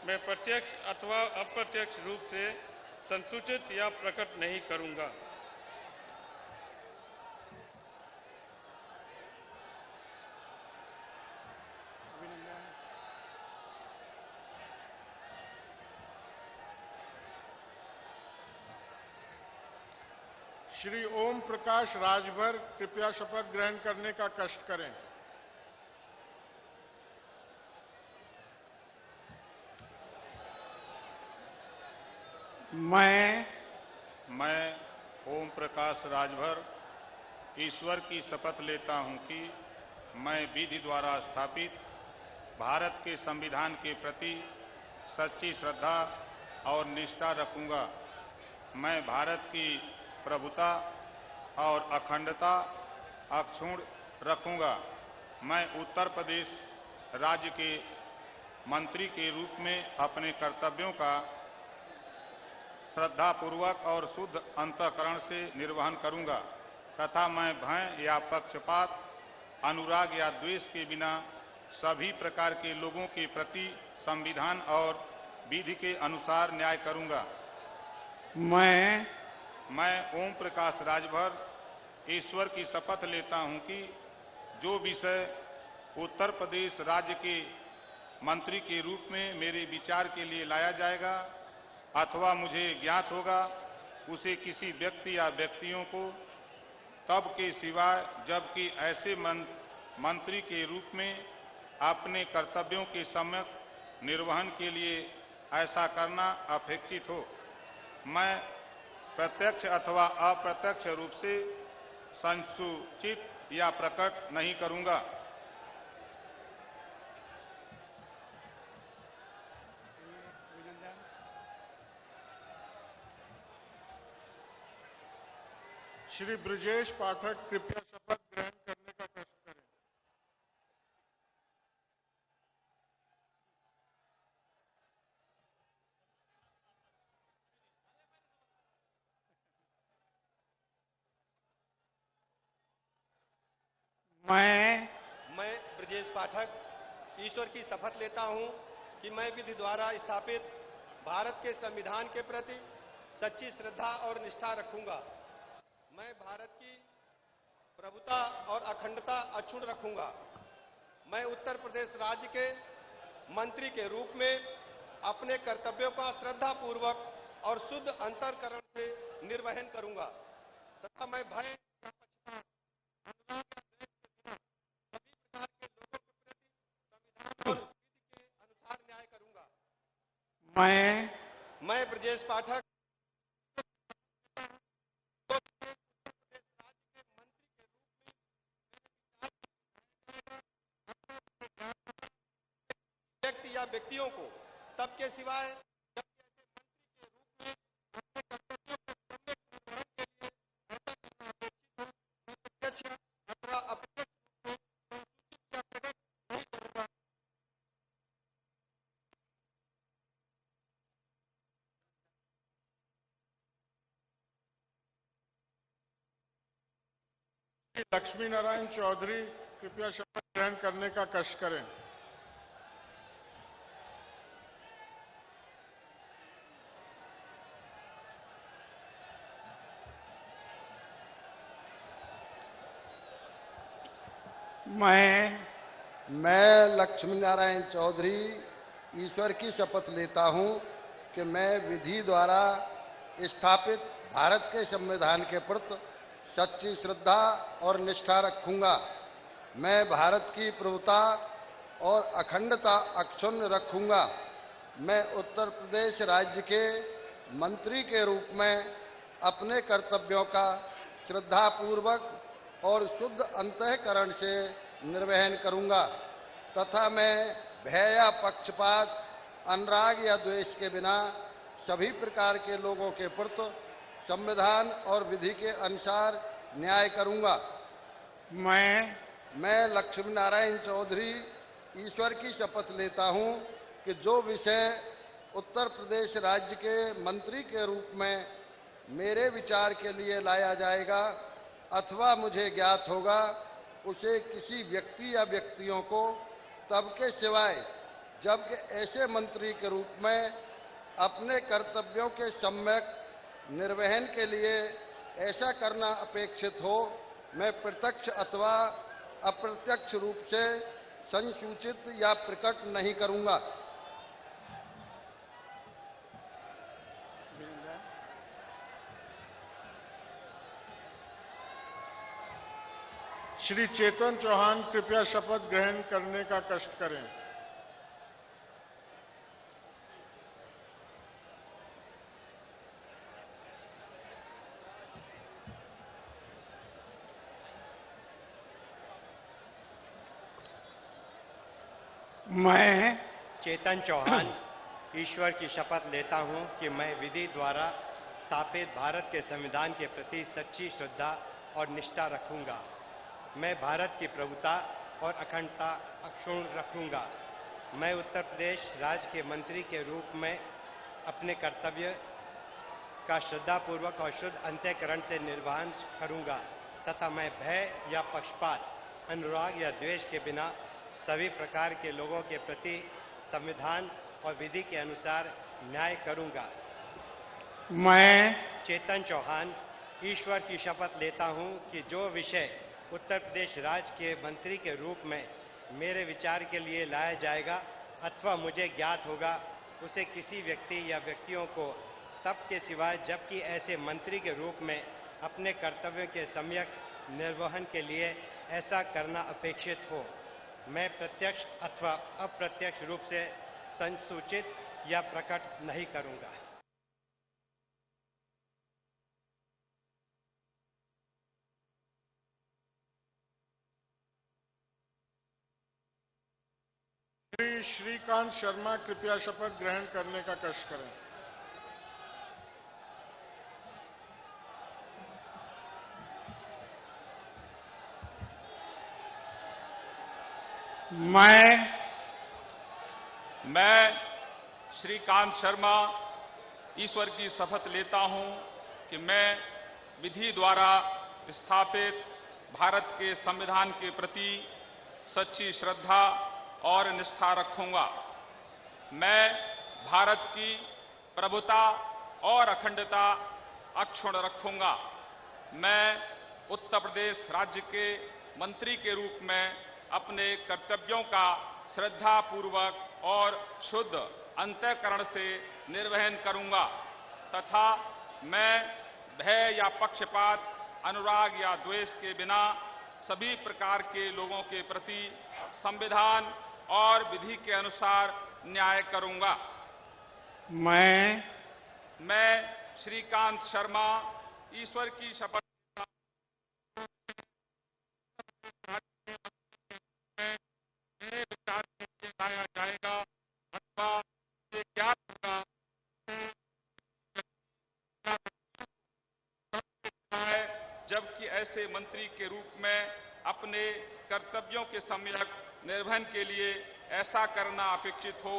मैं प्रत्यक्ष अथवा अप्रत्यक्ष रूप से संसूचित या प्रकट नहीं करूंगा। श्री ओम प्रकाश राजभर कृपया शपथ ग्रहण करने का कष्ट करें। मैं ओम प्रकाश राजभर ईश्वर की शपथ लेता हूं कि मैं विधि द्वारा स्थापित भारत के संविधान के प्रति सच्ची श्रद्धा और निष्ठा रखूंगा। मैं भारत की प्रभुता और अखंडता अक्षुण्ण रखूंगा। मैं उत्तर प्रदेश राज्य के मंत्री के रूप में अपने कर्तव्यों का श्रद्धापूर्वक और शुद्ध अंतःकरण से निर्वहन करूंगा तथा मैं भय या पक्षपात, अनुराग या द्वेष के बिना सभी प्रकार के लोगों के प्रति संविधान और विधि के अनुसार न्याय करूंगा। मैं ओम प्रकाश राजभर ईश्वर की शपथ लेता हूं कि जो विषय उत्तर प्रदेश राज्य के मंत्री के रूप में मेरे विचार के लिए लाया जाएगा अथवा मुझे ज्ञात होगा, उसे किसी व्यक्ति या व्यक्तियों को तब के सिवाय जबकि ऐसे मंत्री के रूप में अपने कर्तव्यों के सम्यक निर्वहन के लिए ऐसा करना अपेक्षित हो, मैं प्रत्यक्ष अथवा अप्रत्यक्ष रूप से संसूचित या प्रकट नहीं करूंगा। श्री ब्रजेश पाठक कृपया शपथ ग्रहण करने का कष्ट करें। मैं ब्रजेश पाठक ईश्वर की शपथ लेता हूं कि मैं विधि द्वारा स्थापित भारत के संविधान के प्रति सच्ची श्रद्धा और निष्ठा रखूंगा। मैं भारत की प्रभुता और अखंडता अक्षुण्ण रखूंगा। मैं उत्तर प्रदेश राज्य के मंत्री के रूप में अपने कर्तव्यों का श्रद्धापूर्वक और शुद्ध अंतःकरण से निर्वहन करूंगा तथा मैं भय या पक्षपात, अनुराग या द्वेष के बिना सभी प्रकार के लोगों के प्रति संविधान और विधि के अनुसार न्याय करूंगा। मैं ब्रजेश पाठक व्यक्ति या व्यक्तियों को तब के सिवाय लक्ष्मी नारायण चौधरी कृपया शपथ ग्रहण करने का कष्ट करें। मैं लक्ष्मी नारायण चौधरी ईश्वर की शपथ लेता हूं कि मैं विधि द्वारा स्थापित भारत के संविधान के प्रति सच्ची श्रद्धा और निष्ठा रखूंगा। मैं भारत की प्रभुता और अखंडता अक्षुण्ण रखूंगा। मैं उत्तर प्रदेश राज्य के मंत्री के रूप में अपने कर्तव्यों का श्रद्धापूर्वक और शुद्ध अंतःकरण से निर्वहन करूंगा तथा मैं भय या पक्षपात, अनुराग या द्वेष के बिना सभी प्रकार के लोगों के प्रति संविधान और विधि के अनुसार न्याय करूंगा। मैं लक्ष्मी नारायण चौधरी ईश्वर की शपथ लेता हूं कि जो विषय उत्तर प्रदेश राज्य के मंत्री के रूप में मेरे विचार के लिए लाया जाएगा अथवा मुझे ज्ञात होगा उसे किसी व्यक्ति या व्यक्तियों को तब के सिवाय जबकि ऐसे मंत्री के रूप में अपने कर्तव्यों के सम्यक निर्वहन के लिए ऐसा करना अपेक्षित हो, मैं प्रत्यक्ष अथवा अप्रत्यक्ष रूप से संसूचित या प्रकट नहीं करूंगा। श्री चेतन चौहान कृपया शपथ ग्रहण करने का कष्ट करें। मैं चेतन चौहान ईश्वर की शपथ लेता हूं कि मैं विधि द्वारा स्थापित भारत के संविधान के प्रति सच्ची श्रद्धा और निष्ठा रखूंगा। मैं भारत की प्रभुता और अखंडता अक्षुण्ण रखूंगा। मैं उत्तर प्रदेश राज्य के मंत्री के रूप में अपने कर्तव्य का श्रद्धापूर्वक और शुद्ध अंतःकरण से निर्वहन करूंगा तथा मैं भय या पक्षपात, अनुराग या द्वेष के बिना सभी प्रकार के लोगों के प्रति संविधान और विधि के अनुसार न्याय करूंगा। मैं चेतन चौहान ईश्वर की शपथ लेता हूं कि जो विषय उत्तर प्रदेश राज्य के मंत्री के रूप में मेरे विचार के लिए लाया जाएगा अथवा मुझे ज्ञात होगा उसे किसी व्यक्ति या व्यक्तियों को तब के सिवाय जबकि ऐसे मंत्री के रूप में अपने कर्तव्यों के सम्यक निर्वहन के लिए ऐसा करना अपेक्षित हो, मैं प्रत्यक्ष अथवा अप्रत्यक्ष रूप से संसूचित या प्रकट नहीं करूंगा। श्री श्रीकांत शर्मा कृपया शपथ ग्रहण करने का कष्ट करें। मैं श्रीकांत शर्मा ईश्वर की शपथ लेता हूं कि मैं विधि द्वारा स्थापित भारत के संविधान के प्रति सच्ची श्रद्धा और निष्ठा रखूंगा। मैं भारत की प्रभुता और अखंडता अक्षुण्ण रखूंगा। मैं उत्तर प्रदेश राज्य के मंत्री के रूप में अपने कर्तव्यों का श्रद्धापूर्वक और शुद्ध अंतःकरण से निर्वहन करूंगा तथा मैं भय या पक्षपात, अनुराग या द्वेष के बिना सभी प्रकार के लोगों के प्रति संविधान और विधि के अनुसार न्याय करूंगा। मैं श्रीकांत शर्मा ईश्वर की शपथ लाया जाएगा अथवा क्या होगा जबकि ऐसे मंत्री के रूप में अपने कर्तव्यों के सम्यक निर्वहन के लिए ऐसा करना अपेक्षित हो।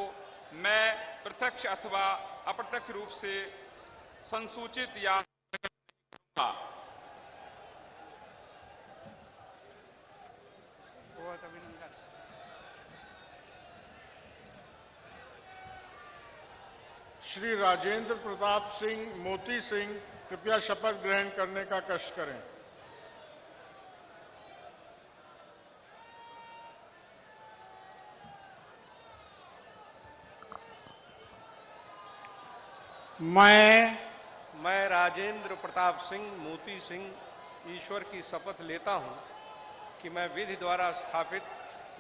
मैं प्रत्यक्ष अथवा अप्रत्यक्ष रूप से संसूचित या श्री राजेंद्र प्रताप सिंह मोती सिंह कृपया शपथ ग्रहण करने का कष्ट करें। मैं राजेंद्र प्रताप सिंह मोती सिंह ईश्वर की शपथ लेता हूं कि मैं विधि द्वारा स्थापित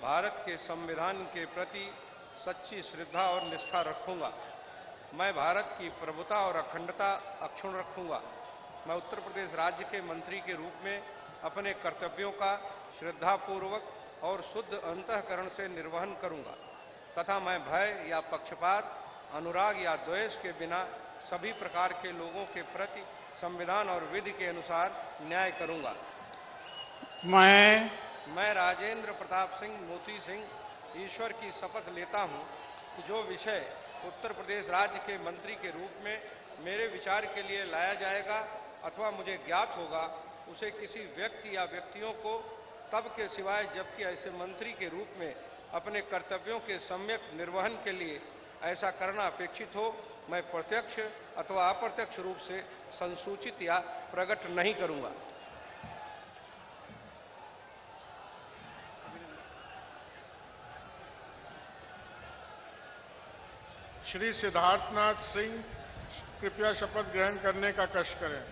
भारत के संविधान के प्रति सच्ची श्रद्धा और निष्ठा रखूंगा। मैं भारत की प्रभुता और अखंडता अक्षुण्ण रखूंगा। मैं उत्तर प्रदेश राज्य के मंत्री के रूप में अपने कर्तव्यों का श्रद्धापूर्वक और शुद्ध अंतःकरण से निर्वहन करूंगा तथा मैं भय या पक्षपात, अनुराग या द्वेष के बिना सभी प्रकार के लोगों के प्रति संविधान और विधि के अनुसार न्याय करूंगा। मैं राजेंद्र प्रताप सिंह मोती सिंह ईश्वर की शपथ लेता हूं कि जो विषय उत्तर प्रदेश राज्य के मंत्री के रूप में मेरे विचार के लिए लाया जाएगा अथवा मुझे ज्ञात होगा, उसे किसी व्यक्ति या व्यक्तियों को तब के सिवाय जबकि ऐसे मंत्री के रूप में अपने कर्तव्यों के सम्यक निर्वहन के लिए ऐसा करना अपेक्षित हो, मैं प्रत्यक्ष अथवा अप्रत्यक्ष रूप से संसूचित या प्रकट नहीं करूंगा। श्री सिद्धार्थनाथ सिंह कृपया शपथ ग्रहण करने का कष्ट करें।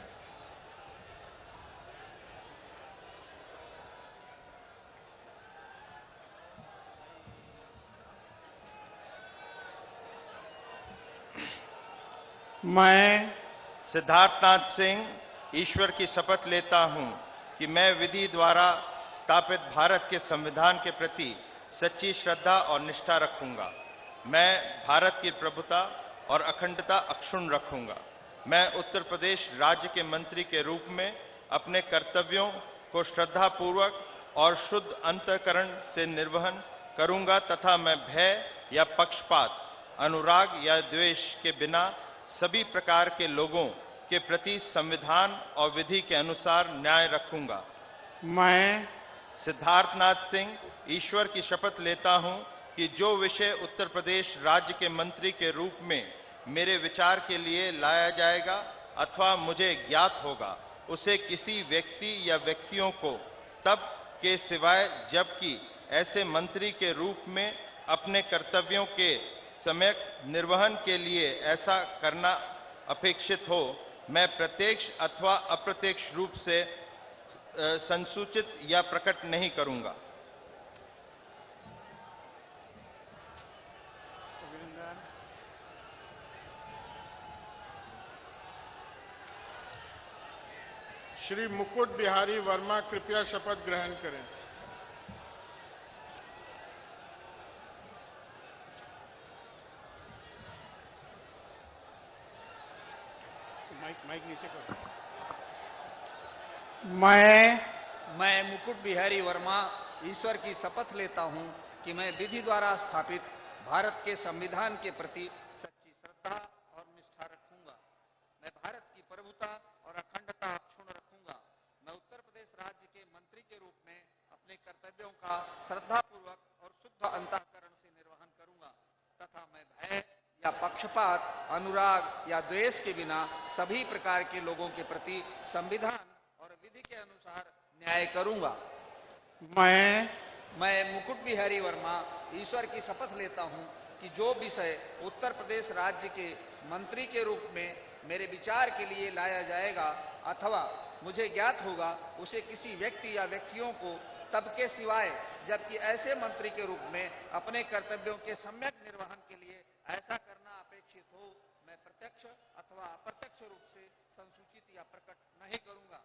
मैं सिद्धार्थनाथ सिंह ईश्वर की शपथ लेता हूं कि मैं विधि द्वारा स्थापित भारत के संविधान के प्रति सच्ची श्रद्धा और निष्ठा रखूंगा। मैं भारत की प्रभुता और अखंडता अक्षुण्ण रखूंगा। मैं उत्तर प्रदेश राज्य के मंत्री के रूप में अपने कर्तव्यों को श्रद्धापूर्वक और शुद्ध अंतःकरण से निर्वहन करूंगा तथा मैं भय या पक्षपात, अनुराग या द्वेष के बिना सभी प्रकार के लोगों के प्रति संविधान और विधि के अनुसार न्याय रखूंगा। मैं सिद्धार्थनाथ सिंह ईश्वर की शपथ लेता हूं कि जो विषय उत्तर प्रदेश राज्य के मंत्री के रूप में मेरे विचार के लिए लाया जाएगा अथवा मुझे ज्ञात होगा, उसे किसी व्यक्ति या व्यक्तियों को तब के सिवाय जबकि ऐसे मंत्री के रूप में अपने कर्तव्यों के सम्यक निर्वहन के लिए ऐसा करना अपेक्षित हो, मैं प्रत्यक्ष अथवा अप्रत्यक्ष रूप से संसूचित या प्रकट नहीं करूंगा। श्री मुकुट बिहारी वर्मा कृपया शपथ ग्रहण करें। माइक नीचे करो। मैं मुकुट बिहारी वर्मा ईश्वर की शपथ लेता हूं कि मैं विधि द्वारा स्थापित भारत के संविधान के प्रति सच्ची श्रद्धा और निष्ठा रखूंगा। मैं भारत की प्रभुता और अखंडता अक्षुण्ण रखूंगा। मैं उत्तर प्रदेश राज्य के मंत्री के रूप में अपने कर्तव्यों का श्रद्धापूर्वक और शुद्ध अंतःकरण से निर्वहन करूंगा तथा मैं भय या पक्ष पक्षपात, अनुराग या द्वेष के बिना सभी प्रकार के लोगों के प्रति संविधान और विधि के अनुसार न्याय करूंगा। मैं मुकुट बिहारी वर्मा ईश्वर की शपथ लेता हूं कि जो विषय उत्तर प्रदेश राज्य के मंत्री के रूप में मेरे विचार के लिए लाया जाएगा अथवा मुझे ज्ञात होगा, उसे किसी व्यक्ति या व्यक्तियों को तब के सिवाय जबकि ऐसे मंत्री के रूप में अपने कर्तव्यों के सम्यक निर्वहन के लिए ऐसा करना अपेक्षित हो, मैं प्रत्यक्ष अथवा अप्रत्यक्ष रूप से संसूचित या प्रकट नहीं करूंगा।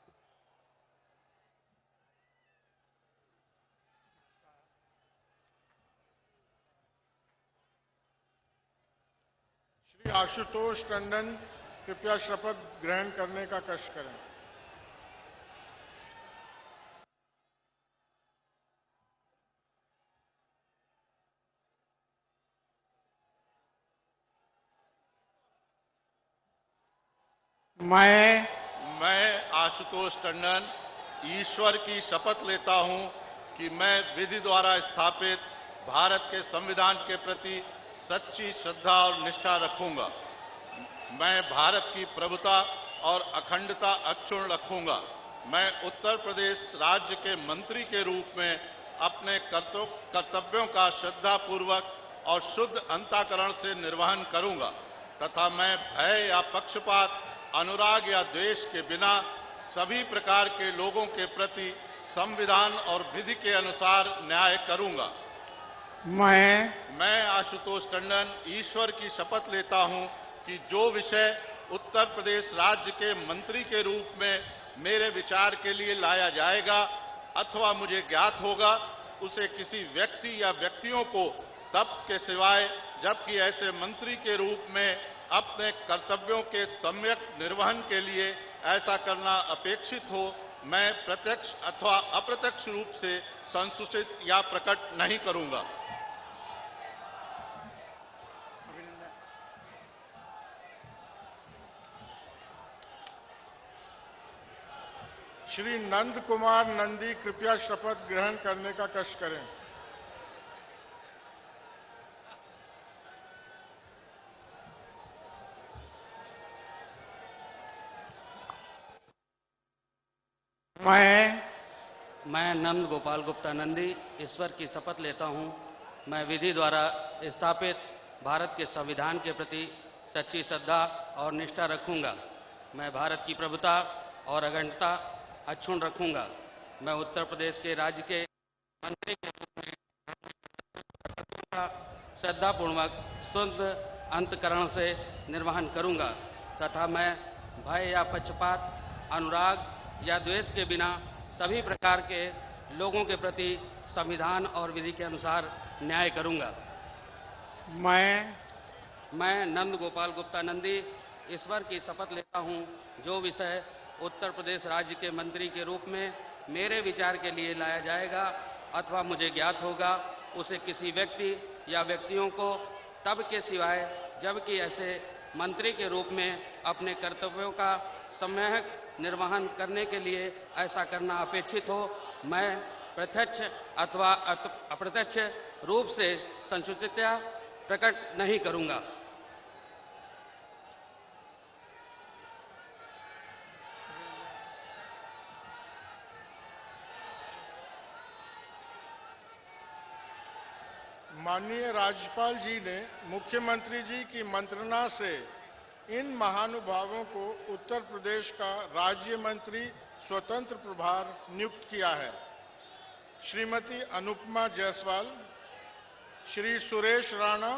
श्री आशुतोष टंडन कृपया शपथ ग्रहण करने का कष्ट करें। मैं आशुतोष टंडन ईश्वर की शपथ लेता हूं कि मैं विधि द्वारा स्थापित भारत के संविधान के प्रति सच्ची श्रद्धा और निष्ठा रखूंगा। मैं भारत की प्रभुता और अखंडता अक्षुण्ण रखूंगा। मैं उत्तर प्रदेश राज्य के मंत्री के रूप में अपने कर्तव्यों का श्रद्धापूर्वक और शुद्ध अंतःकरण से निर्वहन करूंगा तथा मैं भय या पक्षपात, अनुराग या द्वेष के बिना सभी प्रकार के लोगों के प्रति संविधान और विधि के अनुसार न्याय करूंगा। मैं आशुतोष टंडन ईश्वर की शपथ लेता हूं कि जो विषय उत्तर प्रदेश राज्य के मंत्री के रूप में मेरे विचार के लिए लाया जाएगा अथवा मुझे ज्ञात होगा, उसे किसी व्यक्ति या व्यक्तियों को तब के सिवाय जबकि ऐसे मंत्री के रूप में अपने कर्तव्यों के सम्यक निर्वहन के लिए ऐसा करना अपेक्षित हो, मैं प्रत्यक्ष अथवा अप्रत्यक्ष रूप से संसूचित या प्रकट नहीं करूंगा। श्री नंद कुमार नंदी कृपया शपथ ग्रहण करने का कष्ट करें। मैं नंद गोपाल गुप्ता नंदी ईश्वर की शपथ लेता हूं, मैं विधि द्वारा स्थापित भारत के संविधान के प्रति सच्ची श्रद्धा और निष्ठा रखूंगा। मैं भारत की प्रभुता और अखंडता अक्षुण्ण रखूंगा। मैं उत्तर प्रदेश के राज्य के मंत्री के रूप में श्रद्धापूर्वक शुद्ध अंतःकरण से निर्वहन करूंगा तथा मैं भय या पक्षपात, अनुराग या द्वेष के बिना सभी प्रकार के लोगों के प्रति संविधान और विधि के अनुसार न्याय करूंगा। मैं नंद गोपाल गुप्ता नंदी ईश्वर की शपथ लेता हूं, जो विषय उत्तर प्रदेश राज्य के मंत्री के रूप में मेरे विचार के लिए लाया जाएगा अथवा मुझे ज्ञात होगा, उसे किसी व्यक्ति या व्यक्तियों को तब के सिवाय जबकि ऐसे मंत्री के रूप में अपने कर्तव्यों का सम्यक निर्वहन करने के लिए ऐसा करना अपेक्षित हो, मैं प्रत्यक्ष अथवा अप्रत्यक्ष रूप से संसूचित या प्रकट नहीं करूंगा। माननीय राज्यपाल जी ने मुख्यमंत्री जी की मंत्रणा से इन महानुभावों को उत्तर प्रदेश का राज्य मंत्री स्वतंत्र प्रभार नियुक्त किया है। श्रीमती अनुपमा जायसवाल, श्री सुरेश राणा,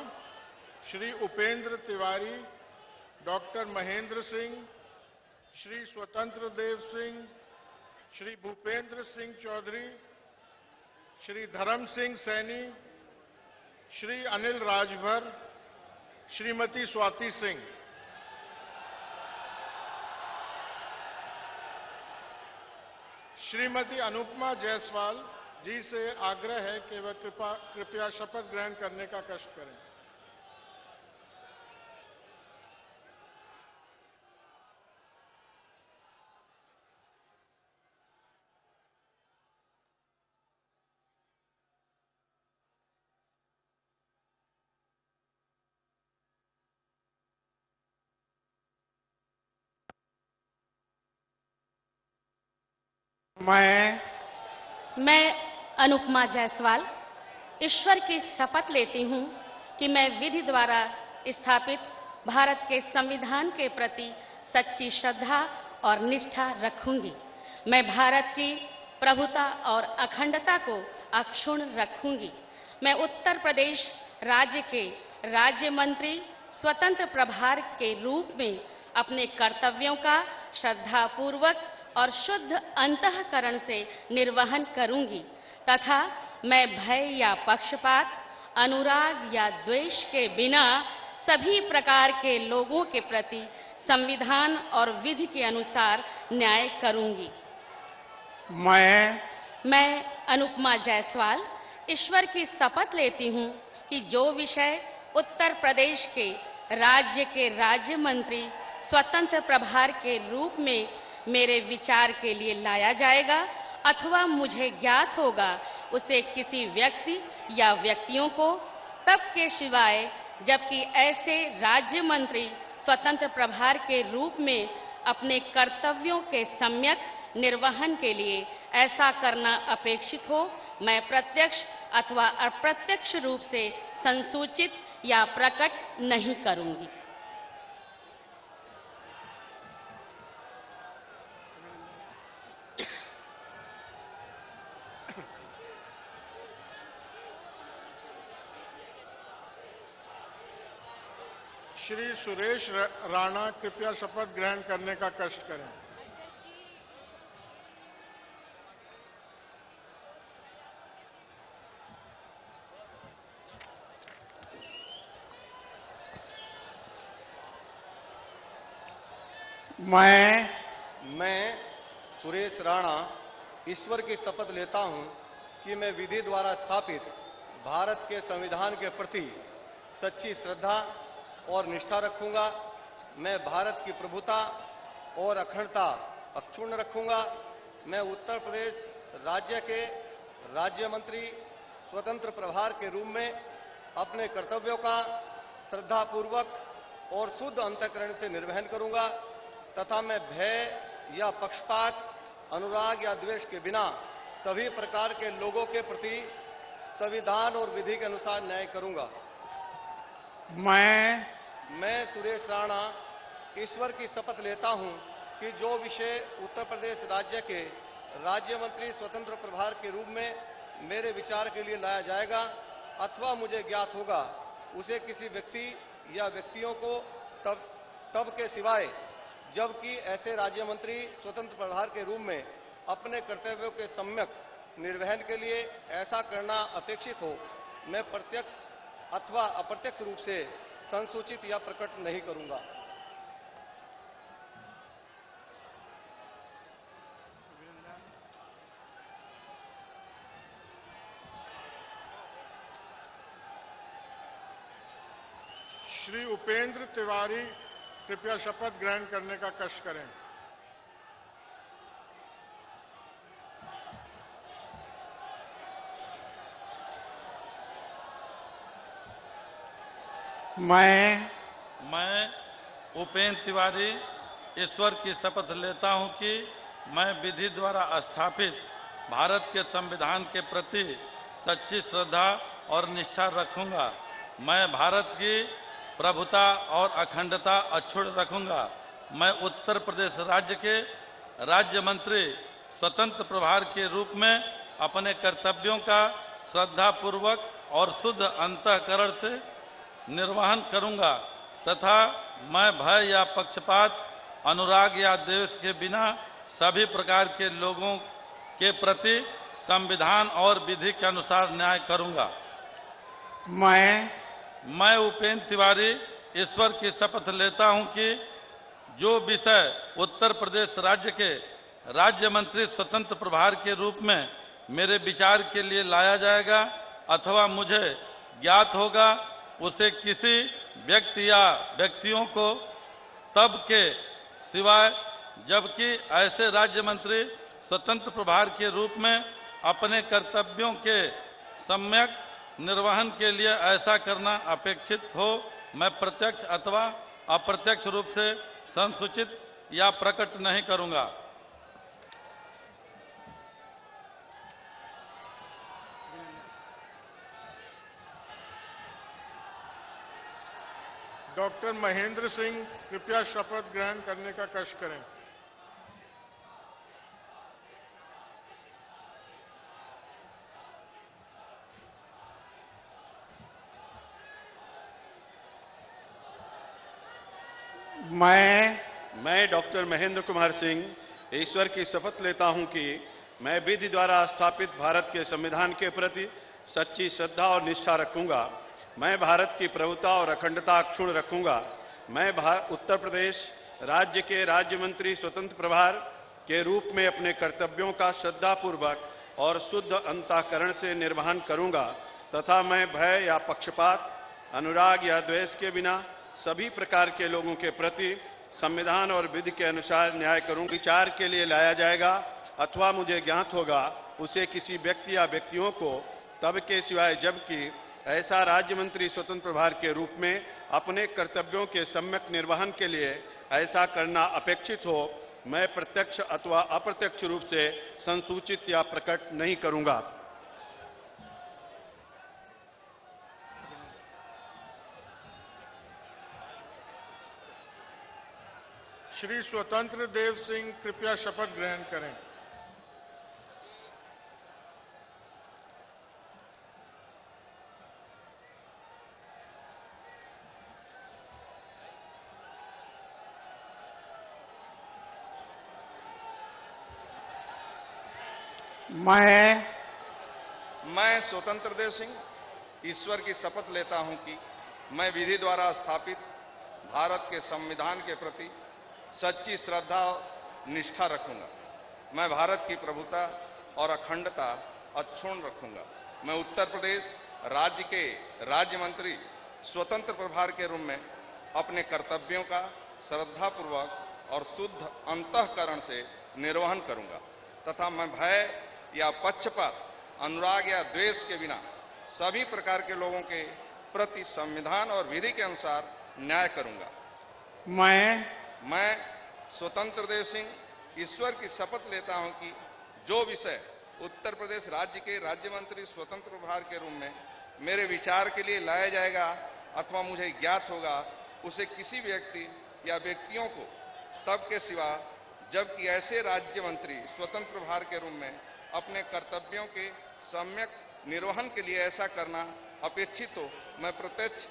श्री उपेंद्र तिवारी, डॉक्टर महेंद्र सिंह, श्री स्वतंत्र देव सिंह, श्री भूपेंद्र सिंह चौधरी, श्री धर्म सिंह सैनी, श्री अनिल राजभर, श्रीमती स्वाति सिंह। श्रीमती अनुपमा जायसवाल जी से आग्रह है कि वह कृपया शपथ ग्रहण करने का कष्ट करें। मैं अनुपमा जायसवाल ईश्वर की शपथ लेती हूँ कि मैं विधि द्वारा स्थापित भारत के संविधान के प्रति सच्ची श्रद्धा और निष्ठा रखूंगी। मैं भारत की प्रभुता और अखंडता को अक्षुण्ण रखूंगी। मैं उत्तर प्रदेश राज्य के राज्य मंत्री स्वतंत्र प्रभार के रूप में अपने कर्तव्यों का श्रद्धापूर्वक और शुद्ध अंतःकरण से निर्वहन करूंगी तथा मैं भय या पक्षपात, अनुराग या द्वेष के बिना सभी प्रकार के लोगों के प्रति संविधान और विधि के अनुसार न्याय करूंगी। मैं अनुपमा जायसवाल ईश्वर की शपथ लेती हूँ कि जो विषय उत्तर प्रदेश के राज्य मंत्री स्वतंत्र प्रभार के रूप में मेरे विचार के लिए लाया जाएगा अथवा मुझे ज्ञात होगा, उसे किसी व्यक्ति या व्यक्तियों को तब के सिवाय जबकि ऐसे राज्य मंत्री स्वतंत्र प्रभार के रूप में अपने कर्तव्यों के सम्यक निर्वहन के लिए ऐसा करना अपेक्षित हो, मैं प्रत्यक्ष अथवा अप्रत्यक्ष रूप से संसूचित या प्रकट नहीं करूंगी। श्री सुरेश राणा कृपया शपथ ग्रहण करने का कष्ट करें। मैं सुरेश राणा ईश्वर की शपथ लेता हूं कि मैं विधि द्वारा स्थापित भारत के संविधान के प्रति सच्ची श्रद्धा और निष्ठा रखूंगा। मैं भारत की प्रभुता और अखंडता अक्षुण्ण रखूंगा। मैं उत्तर प्रदेश राज्य के राज्य मंत्री स्वतंत्र प्रभार के रूप में अपने कर्तव्यों का श्रद्धापूर्वक और शुद्ध अंतःकरण से निर्वहन करूंगा तथा मैं भय या पक्षपात, अनुराग या द्वेष के बिना सभी प्रकार के लोगों के प्रति संविधान और विधि के अनुसार न्याय करूंगा। मैं सुरेश राणा ईश्वर की शपथ लेता हूं कि जो विषय उत्तर प्रदेश राज्य के राज्य मंत्री स्वतंत्र प्रभार के रूप में मेरे विचार के लिए लाया जाएगा अथवा मुझे ज्ञात होगा, उसे किसी व्यक्ति या व्यक्तियों को तब के सिवाय जबकि ऐसे राज्य मंत्री स्वतंत्र प्रभार के रूप में अपने कर्तव्यों के सम्यक निर्वहन के लिए ऐसा करना अपेक्षित हो, मैं प्रत्यक्ष अथवा अप्रत्यक्ष रूप से संसूचित या प्रकट नहीं करूंगा। श्री उपेंद्र तिवारी कृपया शपथ ग्रहण करने का कष्ट करें। मैं उपेंद्र तिवारी ईश्वर की शपथ लेता हूं कि मैं विधि द्वारा स्थापित भारत के संविधान के प्रति सच्ची श्रद्धा और निष्ठा रखूंगा। मैं भारत की प्रभुता और अखंडता अक्षुण्ण रखूंगा। मैं उत्तर प्रदेश राज्य के राज्य मंत्री स्वतंत्र प्रभार के रूप में अपने कर्तव्यों का श्रद्धापूर्वक और शुद्ध अंतःकरण से निर्वहन करूंगा तथा मैं भय या पक्षपात, अनुराग या द्वेष के बिना सभी प्रकार के लोगों के प्रति संविधान और विधि के अनुसार न्याय करूंगा। मैं उपेंद्र तिवारी ईश्वर की शपथ लेता हूं कि जो विषय उत्तर प्रदेश राज्य के राज्य मंत्री स्वतंत्र प्रभार के रूप में मेरे विचार के लिए लाया जाएगा अथवा मुझे ज्ञात होगा, उसे किसी व्यक्ति या व्यक्तियों को तब के सिवाय जबकि ऐसे राज्य मंत्री स्वतंत्र प्रभार के रूप में अपने कर्तव्यों के सम्यक निर्वहन के लिए ऐसा करना अपेक्षित हो, मैं प्रत्यक्ष अथवा अप्रत्यक्ष रूप से संसूचित या प्रकट नहीं करूंगा। डॉक्टर महेंद्र सिंह कृपया शपथ ग्रहण करने का कष्ट करें। मैं डॉक्टर महेंद्र कुमार सिंह ईश्वर की शपथ लेता हूं कि मैं विधि द्वारा स्थापित भारत के संविधान के प्रति सच्ची श्रद्धा और निष्ठा रखूंगा। मैं भारत की प्रभुता और अखंडता अक्षुण्ण रखूंगा। मैं उत्तर प्रदेश राज्य के राज्य मंत्री स्वतंत्र प्रभार के रूप में अपने कर्तव्यों का श्रद्धापूर्वक और शुद्ध अंतःकरण से निर्वहन करूंगा तथा मैं भय या पक्षपात, अनुराग या द्वेष के बिना सभी प्रकार के लोगों के प्रति संविधान और विधि के अनुसार न्याय करूंगा। विचार के लिए लाया जाएगा अथवा मुझे ज्ञात होगा उसे किसी व्यक्ति या व्यक्तियों को तब के सिवाय जबकि ऐसा राज्य मंत्री स्वतंत्र प्रभार के रूप में अपने कर्तव्यों के सम्यक निर्वहन के लिए ऐसा करना अपेक्षित हो, मैं प्रत्यक्ष अथवा अप्रत्यक्ष रूप से संसूचित या प्रकट नहीं करूंगा। श्री स्वतंत्र देव सिंह कृपया शपथ ग्रहण करें। मैं स्वतंत्र देव सिंह ईश्वर की शपथ लेता हूं कि मैं विधि द्वारा स्थापित भारत के संविधान के प्रति सच्ची श्रद्धा और निष्ठा रखूंगा। मैं भारत की प्रभुता और अखंडता अक्षुण्ण रखूंगा। मैं उत्तर प्रदेश राज्य के राज्य मंत्री स्वतंत्र प्रभार के रूप में अपने कर्तव्यों का श्रद्धापूर्वक और शुद्ध अंतःकरण से निर्वहन करूंगा तथा मैं भय या पक्षपात, अनुराग या द्वेष के बिना सभी प्रकार के लोगों के प्रति संविधान और विधि के अनुसार न्याय करूंगा। मैं स्वतंत्र देव सिंह ईश्वर की शपथ लेता हूं कि जो विषय उत्तर प्रदेश राज्य के राज्य मंत्री स्वतंत्र प्रभार के रूप में मेरे विचार के लिए लाया जाएगा अथवा मुझे ज्ञात होगा उसे किसी व्यक्ति या व्यक्तियों को तब के सिवा जबकि ऐसे राज्य मंत्री स्वतंत्र प्रभार के रूप में अपने कर्तव्यों के सम्यक निर्वहन के लिए ऐसा करना अपेक्षित हो, मैं प्रत्यक्ष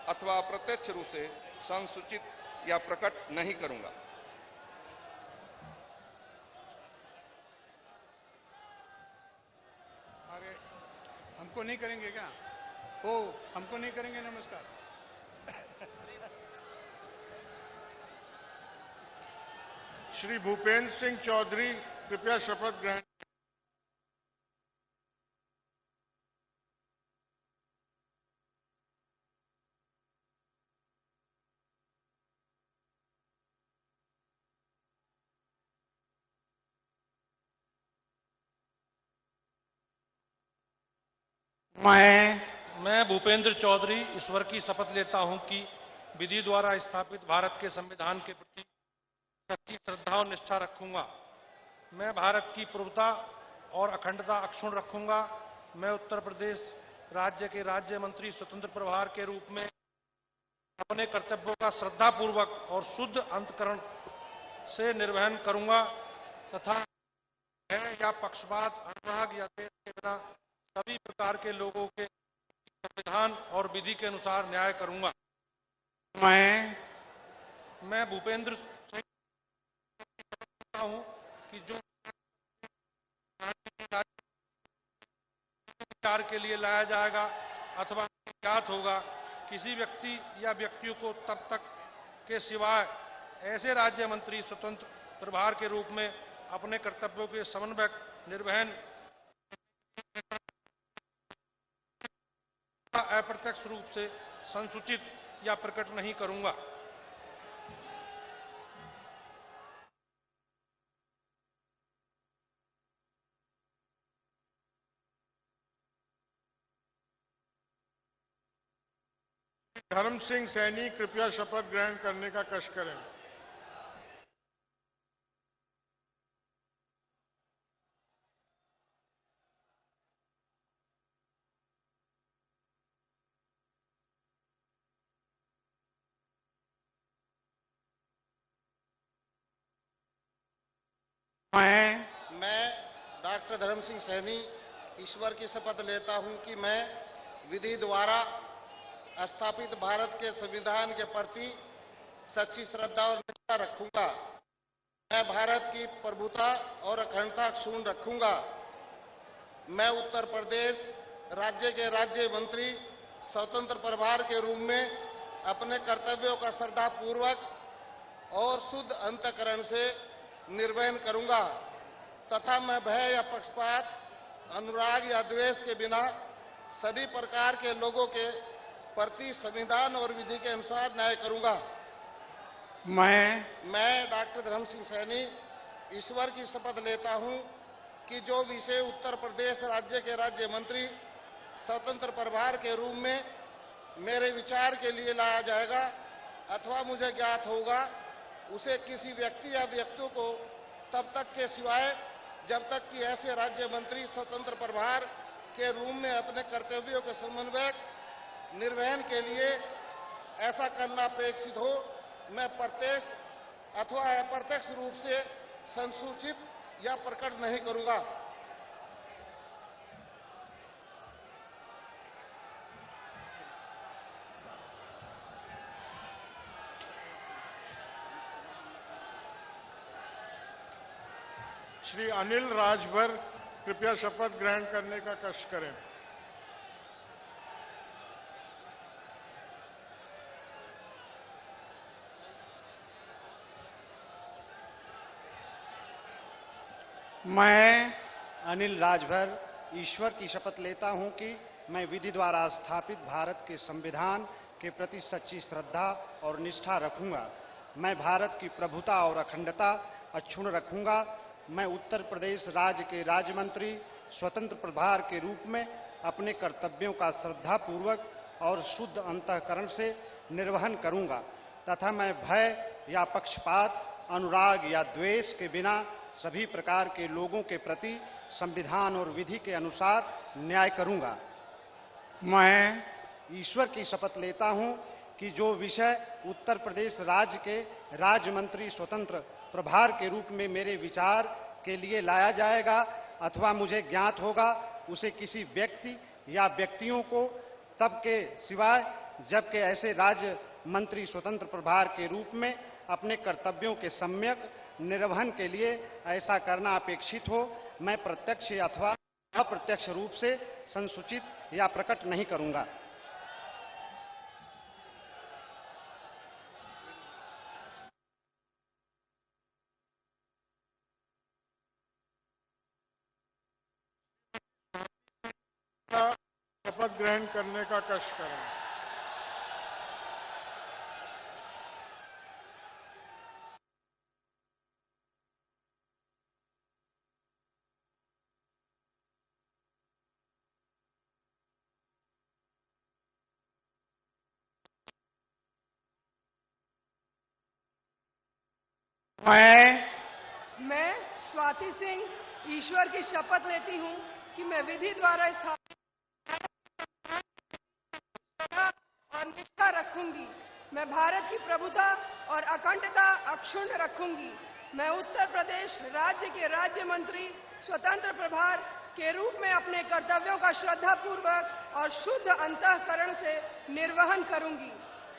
अथवा अप्रत्यक्ष रूप से संसूचित या प्रकट नहीं करूंगा। अरे हमको नहीं करेंगे क्या? ओ हमको नहीं करेंगे? नमस्कार। श्री भूपेंद्र सिंह चौधरी कृपया शपथ ग्रहण। मैं भूपेंद्र चौधरी ईश्वर की शपथ लेता हूं कि विधि द्वारा स्थापित भारत के संविधान के प्रति सच्ची श्रद्धा और निष्ठा रखूंगा। मैं भारत की प्रभुता और अखंडता अक्षुण्ण रखूंगा। मैं उत्तर प्रदेश राज्य के राज्य मंत्री स्वतंत्र प्रभार के रूप में अपने कर्तव्यों का श्रद्धापूर्वक और शुद्ध अंतःकरण से निर्वहन करूंगा तथा भय या पक्षपात, अनुराग या द्वेष के बिना सभी प्रकार के लोगों के संविधान और विधि के अनुसार न्याय करूंगा। मैं भूपेंद्र सिंह हूं कि जो विचार के लिए लाया जाएगा अथवा ज्ञात होगा किसी व्यक्ति या व्यक्तियों को तब तक के सिवाय ऐसे राज्य मंत्री स्वतंत्र प्रभार के रूप में अपने कर्तव्यों के समन्वयक निर्वहन अप्रत्यक्ष रूप से संसूचित या प्रकट नहीं करूंगा। धर्म सिंह सैनी कृपया शपथ ग्रहण करने का कष्ट करें। मैं डॉक्टर धर्म सिंह सैनी ईश्वर की शपथ लेता हूं कि मैं विधि द्वारा स्थापित भारत के संविधान के प्रति सच्ची श्रद्धा और निष्ठा रखूंगा। मैं भारत की प्रभुता और अखंडता अक्षुण्ण रखूंगा। मैं उत्तर प्रदेश राज्य के राज्य मंत्री स्वतंत्र प्रभार के रूप में अपने कर्तव्यों का श्रद्धापूर्वक और शुद्ध अंतःकरण से निर्वहन करूंगा तथा मैं भय या पक्षपात, अनुराग या द्वेष के बिना सभी प्रकार के लोगों के प्रति संविधान और विधि के अनुसार न्याय करूंगा। मैं डॉक्टर धर्म सिंह सैनी ईश्वर की शपथ लेता हूं कि जो विषय उत्तर प्रदेश राज्य के राज्य मंत्री स्वतंत्र प्रभार के रूप में मेरे विचार के लिए लाया जाएगा अथवा मुझे ज्ञात होगा, उसे किसी व्यक्ति या व्यक्तियों को तब तक के सिवाय जब तक कि ऐसे राज्य मंत्री स्वतंत्र प्रभार के रूप में अपने कर्तव्यों के समन्वय निर्वहन के लिए ऐसा करना अपेक्षित हो, मैं प्रत्यक्ष अथवा अप्रत्यक्ष रूप से संसूचित या प्रकट नहीं करूंगा। श्री अनिल राजभर कृपया शपथ ग्रहण करने का कष्ट करें। मैं अनिल राजभर ईश्वर की शपथ लेता हूं कि मैं विधि द्वारा स्थापित भारत के संविधान के प्रति सच्ची श्रद्धा और निष्ठा रखूंगा। मैं भारत की प्रभुता और अखंडता अक्षुण्ण रखूंगा। मैं उत्तर प्रदेश राज्य के राज्य मंत्री स्वतंत्र प्रभार के रूप में अपने कर्तव्यों का श्रद्धापूर्वक और शुद्ध अंतःकरण से निर्वहन करूंगा तथा मैं भय या पक्षपात, अनुराग या द्वेष के बिना सभी प्रकार के लोगों के प्रति संविधान और विधि के अनुसार न्याय करूंगा। मैं ईश्वर की शपथ लेता हूं कि जो विषय उत्तर प्रदेश राज्य के राज्य मंत्री स्वतंत्र प्रभार के रूप में मेरे विचार के लिए लाया जाएगा अथवा मुझे ज्ञात होगा, उसे किसी व्यक्ति या व्यक्तियों को तब के सिवाय जबकि ऐसे राज्य मंत्री स्वतंत्र प्रभार के रूप में अपने कर्तव्यों के सम्यक निर्वहन के लिए ऐसा करना अपेक्षित हो, मैं प्रत्यक्ष अथवा अप्रत्यक्ष रूप से संसूचित या प्रकट नहीं करूंगा। शपथ ग्रहण करने का कष्ट करें। मैं स्वाति सिंह ईश्वर की शपथ लेती हूं कि मैं विधि द्वारा स्थापित और निष्ठा रखूंगी। मैं भारत की प्रभुता और अखंडता अक्षुण्ण रखूंगी। मैं उत्तर प्रदेश राज्य के राज्य मंत्री स्वतंत्र प्रभार के रूप में अपने कर्तव्यों का श्रद्धापूर्वक और शुद्ध अंतःकरण से निर्वहन करूंगी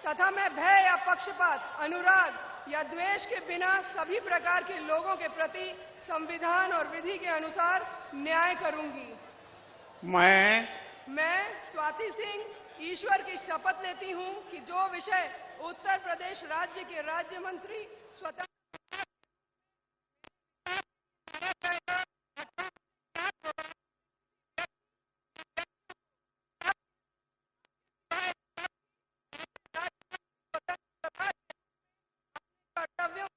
तथा मैं भय या पक्षपात, अनुराग या द्वेष के बिना सभी प्रकार के लोगों के प्रति संविधान और विधि के अनुसार न्याय करूंगी। मैं स्वाति सिंह ईश्वर की शपथ लेती हूं कि जो विषय उत्तर प्रदेश राज्य के राज्य मंत्री स्वतंत्र कर्तव्यों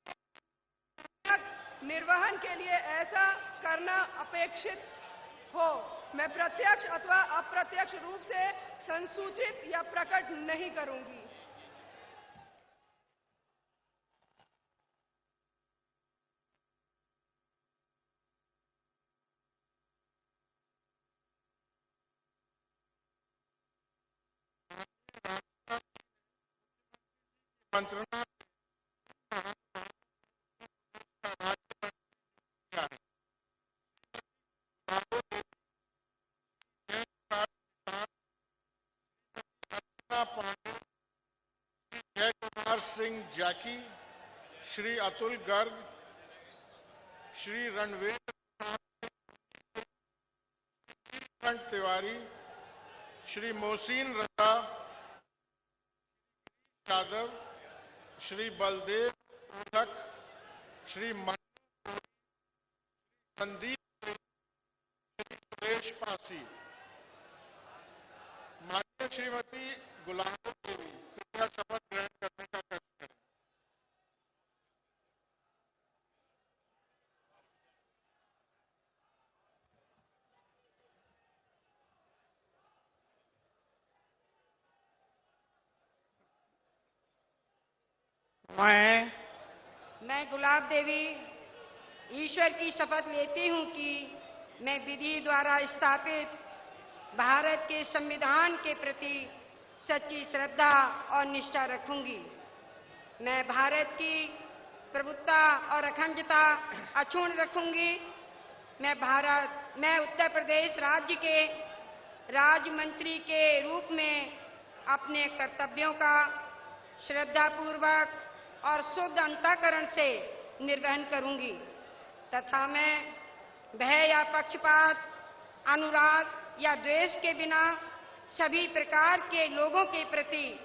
निर्वहन के लिए ऐसा करना अपेक्षित हो, मैं प्रत्यक्ष अथवा अप्रत्यक्ष रूप से संसूचित या प्रकट नहीं करूंगी। मंत्रणा जय कुमार सिंह जैकी, श्री अतुल गर्ग, श्री रणवीर तिवारी, श्री मोहसिन रजा यादव, श्री बलदेव उधक, श्री संदीप, सुरेश पासी। माननीय श्रीमती गुलाब देवी कृपया शपथ ग्रहण करने का कष्ट करें। मैं गुलाब देवी ईश्वर की शपथ लेती हूँ कि मैं विधि द्वारा स्थापित भारत के संविधान के प्रति सच्ची श्रद्धा और निष्ठा रखूंगी। मैं भारत की प्रभुत्ता और अखंडता अक्षुण्ण रखूंगी। मैं उत्तर प्रदेश राज्य के राज्य मंत्री के रूप में अपने कर्तव्यों का श्रद्धापूर्वक और शुद्ध अंतःकरण से निर्वहन करूंगी तथा मैं भय या पक्षपात, अनुराग या द्वेष के बिना सभी प्रकार के लोगों के प्रति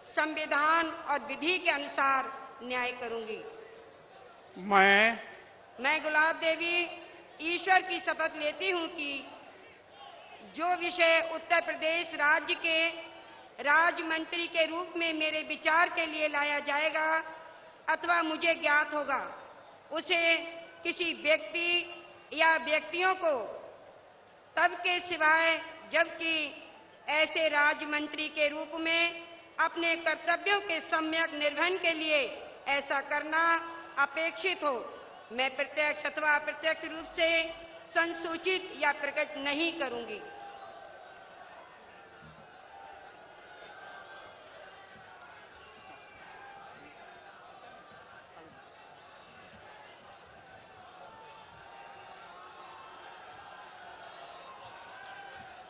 संविधान और विधि के अनुसार न्याय करूंगी। मैं गुलाब देवी ईश्वर की शपथ लेती हूं कि जो विषय उत्तर प्रदेश राज्य के राज्य मंत्री के रूप में मेरे विचार के लिए लाया जाएगा अथवा मुझे ज्ञात होगा, उसे किसी व्यक्ति या व्यक्तियों को तब के सिवाय जबकि ऐसे राज्य मंत्री के रूप में अपने कर्तव्यों के सम्यक निर्वहन के लिए ऐसा करना अपेक्षित हो, मैं प्रत्यक्ष अथवा अप्रत्यक्ष रूप से संसूचित या प्रकट नहीं करूंगी।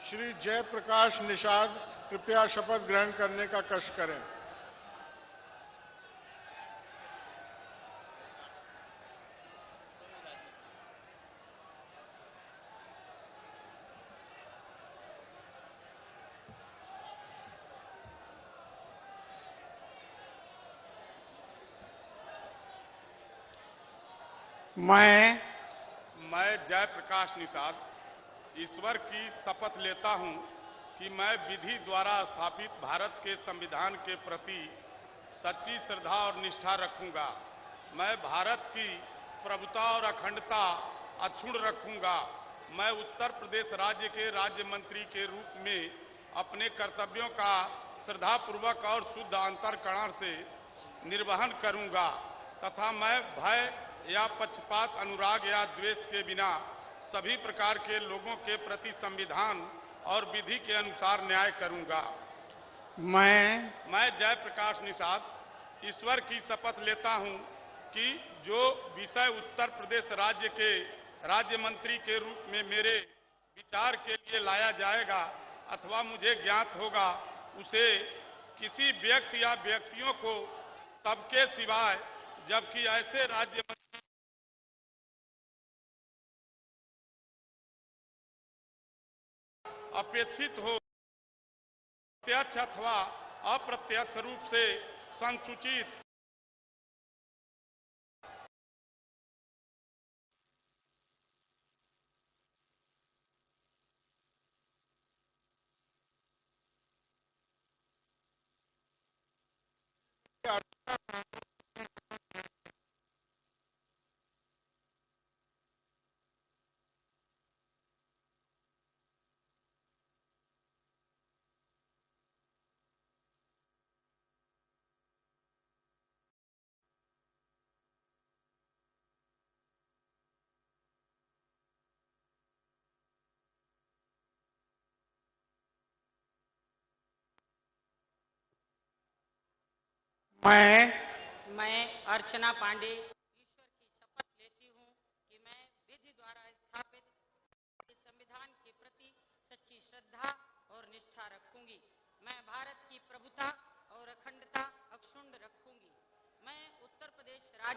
श्री जयप्रकाश निषाद कृपया शपथ ग्रहण करने का कष्ट करें। मैं जयप्रकाश निषाद ईश्वर की शपथ लेता हूं कि मैं विधि द्वारा स्थापित भारत के संविधान के प्रति सच्ची श्रद्धा और निष्ठा रखूंगा। मैं भारत की प्रभुता और अखंडता अक्षुण्ण रखूंगा। मैं उत्तर प्रदेश राज्य के राज्य मंत्री के रूप में अपने कर्तव्यों का श्रद्धापूर्वक और शुद्ध अंतःकरण से निर्वहन करूंगा तथा मैं भय या पक्षपात, अनुराग या द्वेष के बिना सभी प्रकार के लोगों के प्रति संविधान और विधि के अनुसार न्याय करूंगा। मैं जयप्रकाश निषाद ईश्वर की शपथ लेता हूं कि जो विषय उत्तर प्रदेश राज्य के राज्य मंत्री के रूप में मेरे विचार के लिए लाया जाएगा अथवा मुझे ज्ञात होगा, उसे किसी व्यक्ति या व्यक्तियों को तब के सिवाय जबकि ऐसे राज्य मंत्री अपेक्षित हो, प्रत्यक्ष अथवा अप्रत्यक्ष रूप से संसूचित मैं अर्चना पांडे ईश्वर की शपथ लेती हूं कि मैं विधि द्वारा स्थापित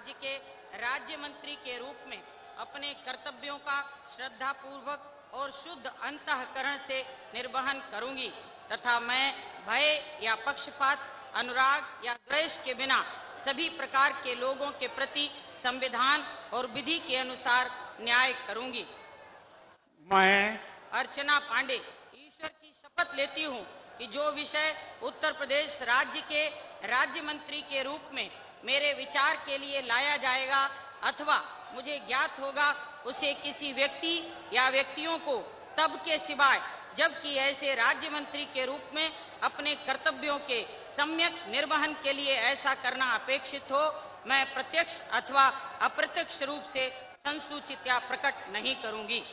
राज्य के राज्य मंत्री के रूप में अपने कर्तव्यों का श्रद्धापूर्वक और शुद्ध अंतःकरण से निर्वहन करूंगी तथा मैं भय या पक्षपात, अनुराग या द्वेष के बिना सभी प्रकार के लोगों के प्रति संविधान और विधि के अनुसार न्याय करूंगी। मैं अर्चना पांडे ईश्वर की शपथ लेती हूँ कि जो विषय उत्तर प्रदेश राज्य के राज्य मंत्री के रूप में मेरे विचार के लिए लाया जाएगा अथवा मुझे ज्ञात होगा, उसे किसी व्यक्ति या व्यक्तियों को तब के सिवाय जबकि ऐसे राज्य मंत्री के रूप में अपने कर्तव्यों के सम्यक निर्वहन के लिए ऐसा करना अपेक्षित हो, मैं प्रत्यक्ष अथवा अप्रत्यक्ष रूप से संसूचित या प्रकट नहीं करूंगी।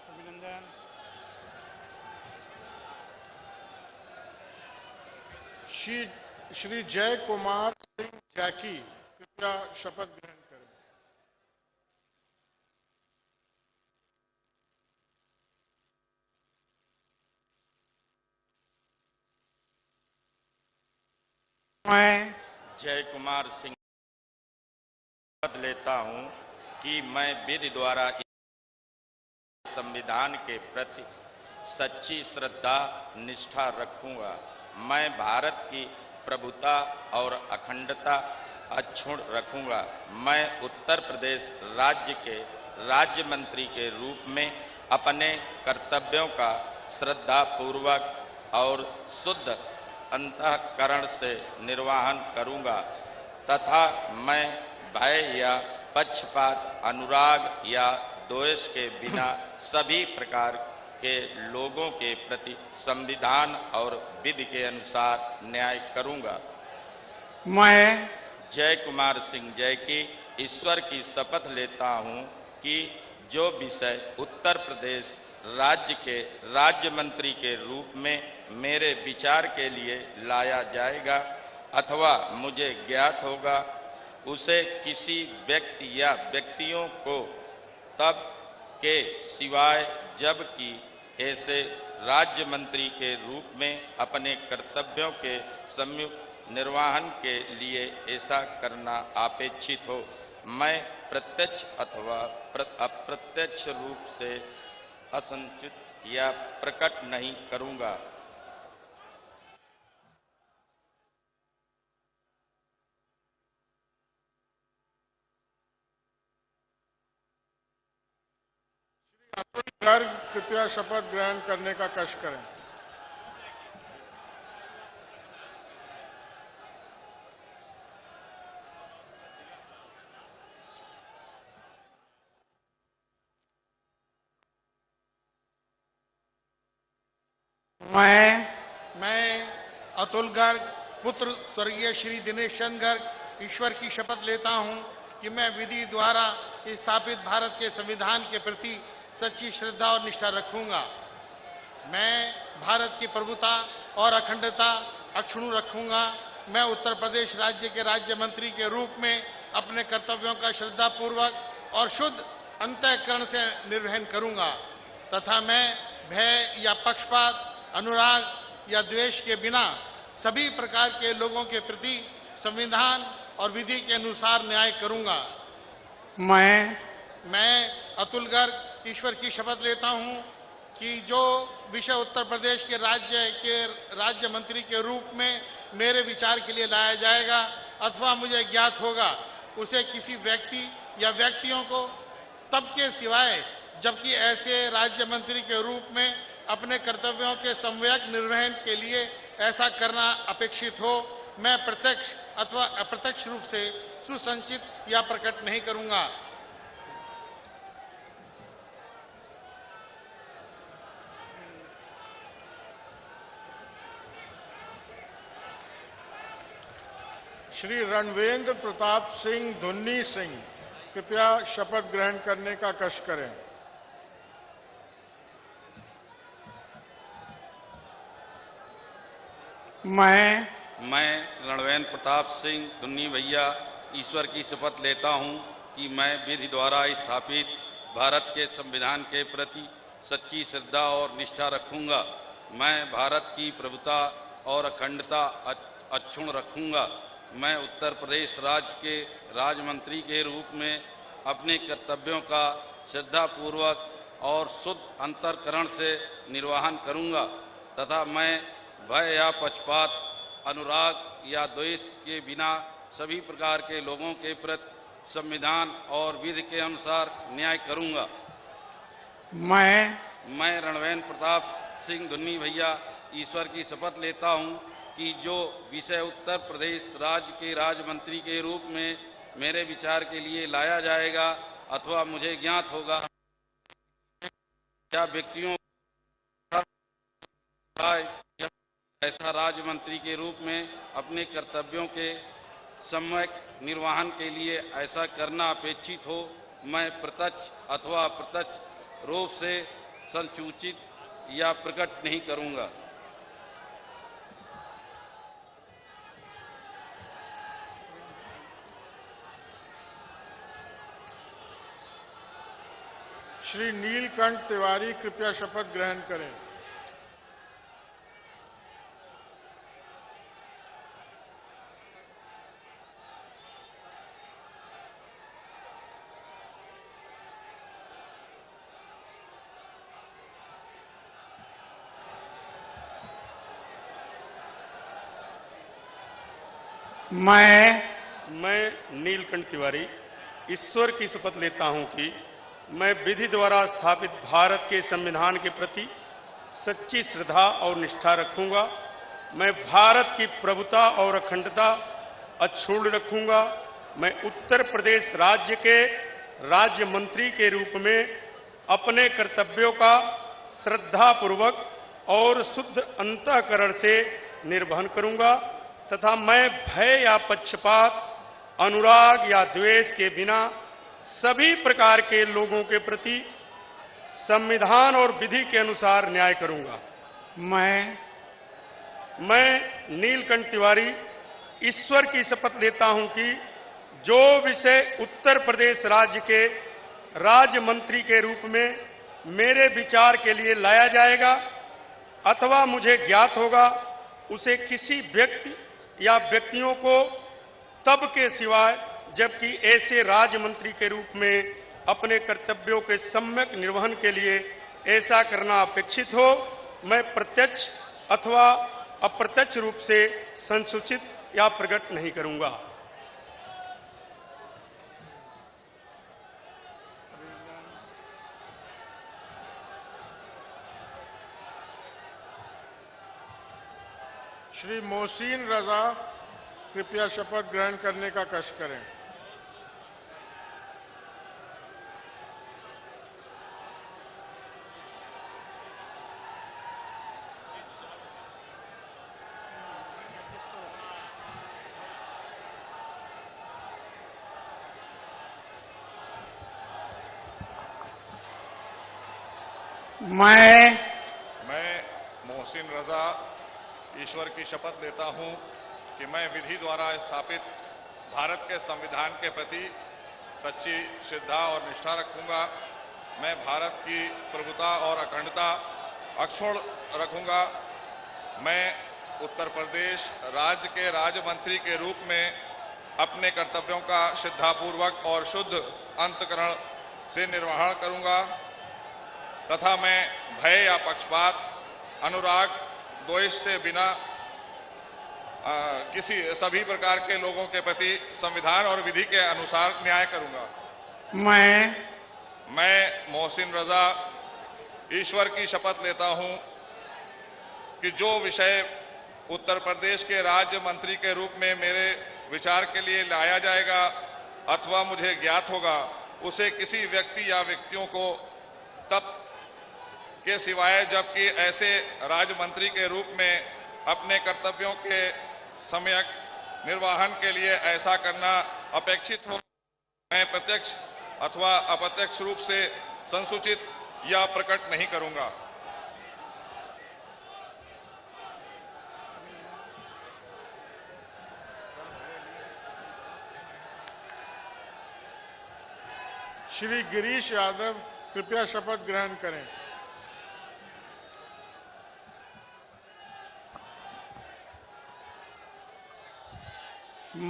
अभिनंदन। श्री जय कुमार सिंह जैकी कृपया शपथ ग्रहण करें। मैं जय कुमार सिंह शपथ लेता हूं कि मैं विधि द्वारा संविधान के प्रति सच्ची श्रद्धा निष्ठा रखूंगा। मैं भारत की प्रभुता और अखंडता अक्षुण्ण रखूंगा। मैं उत्तर प्रदेश राज्य के राज्य मंत्री के रूप में अपने कर्तव्यों का श्रद्धापूर्वक और शुद्ध अंतःकरण से निर्वहन करूंगा तथा मैं भय या पक्षपात, अनुराग या द्वेष के बिना सभी प्रकार के लोगों के प्रति संविधान और विधि के अनुसार न्याय करूंगा। मैं जय कुमार सिंह जय की ईश्वर की शपथ लेता हूं कि जो विषय उत्तर प्रदेश राज्य के राज्य मंत्री के रूप में मेरे विचार के लिए लाया जाएगा अथवा मुझे ज्ञात होगा, उसे किसी व्यक्ति या व्यक्तियों को तब के सिवाय जबकि ऐसे राज्य मंत्री के रूप में अपने कर्तव्यों के सम्यक निर्वहन के लिए ऐसा करना अपेक्षित हो, मैं प्रत्यक्ष अथवा अप्रत्यक्ष रूप से असंचित या प्रकट नहीं करूंगा। गर्ग कृपया शपथ ग्रहण करने का कष्ट करें। मैं अतुल गर्ग पुत्र स्वर्गीय श्री दिनेश चंद्र गर्ग ईश्वर की शपथ लेता हूं कि मैं विधि द्वारा स्थापित भारत के संविधान के प्रति सच्ची श्रद्धा और निष्ठा रखूंगा। मैं भारत की प्रभुता और अखंडता अक्षुण्ण रखूंगा। मैं उत्तर प्रदेश राज्य के राज्य मंत्री के रूप में अपने कर्तव्यों का श्रद्धापूर्वक और शुद्ध अंतःकरण से निर्वहन करूंगा तथा मैं भय या पक्षपात, अनुराग या द्वेष के बिना सभी प्रकार के लोगों के प्रति संविधान और विधि के अनुसार न्याय करूंगा। मैं अतुल गर्ग ईश्वर की शपथ लेता हूं कि जो विषय उत्तर प्रदेश के राज्य मंत्री के रूप में मेरे विचार के लिए लाया जाएगा अथवा मुझे ज्ञात होगा, उसे किसी व्यक्ति या व्यक्तियों को तब के सिवाय जबकि ऐसे राज्य मंत्री के रूप में अपने कर्तव्यों के सम्यक निर्वहन के लिए ऐसा करना अपेक्षित हो, मैं प्रत्यक्ष अथवा अप्रत्यक्ष रूप से सुसंचित या प्रकट नहीं करूंगा। श्री रणवेंद्र प्रताप सिंह धुन्नी सिंह कृपया शपथ ग्रहण करने का कष्ट करें। मैं रणवेंद्र प्रताप सिंह धुन्नी भैया ईश्वर की शपथ लेता हूं कि मैं विधि द्वारा स्थापित भारत के संविधान के प्रति सच्ची श्रद्धा और निष्ठा रखूंगा। मैं भारत की प्रभुता और अखंडता अक्षुण्ण रखूंगा। मैं उत्तर प्रदेश राज्य के राज्य मंत्री के रूप में अपने कर्तव्यों का श्रद्धापूर्वक और शुद्ध अंतःकरण से निर्वहन करूंगा तथा मैं भय या पक्षपात, अनुराग या द्वेष के बिना सभी प्रकार के लोगों के प्रति संविधान और विधि के अनुसार न्याय करूंगा। मैं रणवेन प्रताप सिंह धुन्नी भैया ईश्वर की शपथ लेता हूं कि जो विषय उत्तर प्रदेश राज्य के राज्य मंत्री के रूप में मेरे विचार के लिए लाया जाएगा अथवा मुझे ज्ञात होगा या व्यक्तियों ऐसा राज्य मंत्री के रूप में अपने कर्तव्यों के सम्यक निर्वहन के लिए ऐसा करना अपेक्षित हो, मैं प्रत्यक्ष अथवा अप्रत्यक्ष रूप से संसूचित या प्रकट नहीं करूंगा। श्री नीलकंठ तिवारी कृपया शपथ ग्रहण करें। मैं नीलकंठ तिवारी ईश्वर की शपथ लेता हूं कि मैं विधि द्वारा स्थापित भारत के संविधान के प्रति सच्ची श्रद्धा और निष्ठा रखूंगा। मैं भारत की प्रभुता और अखंडता अक्षुण्ण रखूंगा। मैं उत्तर प्रदेश राज्य के राज्य मंत्री के रूप में अपने कर्तव्यों का श्रद्धापूर्वक और शुद्ध अंतःकरण से निर्वहन करूंगा तथा मैं भय या पक्षपात, अनुराग या द्वेष के बिना सभी प्रकार के लोगों के प्रति संविधान और विधि के अनुसार न्याय करूंगा। मैं नीलकंठ तिवारी ईश्वर की शपथ लेता हूं कि जो विषय उत्तर प्रदेश राज्य के राज्य मंत्री के रूप में मेरे विचार के लिए लाया जाएगा अथवा मुझे ज्ञात होगा, उसे किसी व्यक्ति या व्यक्तियों को तब के सिवाय जबकि ऐसे राज्य मंत्री के रूप में अपने कर्तव्यों के सम्यक निर्वहन के लिए ऐसा करना अपेक्षित हो, मैं प्रत्यक्ष अथवा अप्रत्यक्ष रूप से संसूचित या प्रकट नहीं करूंगा। श्री मोहसिन रजा कृपया शपथ ग्रहण करने का कष्ट करें। मैं मोहसिन रजा ईश्वर की शपथ लेता हूं कि मैं विधि द्वारा स्थापित भारत के संविधान के प्रति सच्ची श्रद्धा और निष्ठा रखूंगा। मैं भारत की प्रभुता और अखंडता अक्षुण्ण रखूंगा। मैं उत्तर प्रदेश राज्य के राज्य मंत्री के रूप में अपने कर्तव्यों का श्रद्धापूर्वक और शुद्ध अंतःकरण से निर्वहन करूंगा तथा मैं भय या पक्षपात, अनुराग, द्वेष से बिना सभी प्रकार के लोगों के प्रति संविधान और विधि के अनुसार न्याय करूंगा। मैं मोहसिन रजा ईश्वर की शपथ लेता हूं कि जो विषय उत्तर प्रदेश के राज्य मंत्री के रूप में मेरे विचार के लिए लाया जाएगा अथवा मुझे ज्ञात होगा, उसे किसी व्यक्ति या व्यक्तियों को तब के सिवाय जबकि ऐसे राज्य मंत्री के रूप में अपने कर्तव्यों के सम्यक निर्वहन के लिए ऐसा करना अपेक्षित हो, मैं प्रत्यक्ष अथवा अप्रत्यक्ष रूप से संसूचित या प्रकट नहीं करूंगा। श्री गिरीश यादव कृपया शपथ ग्रहण करें।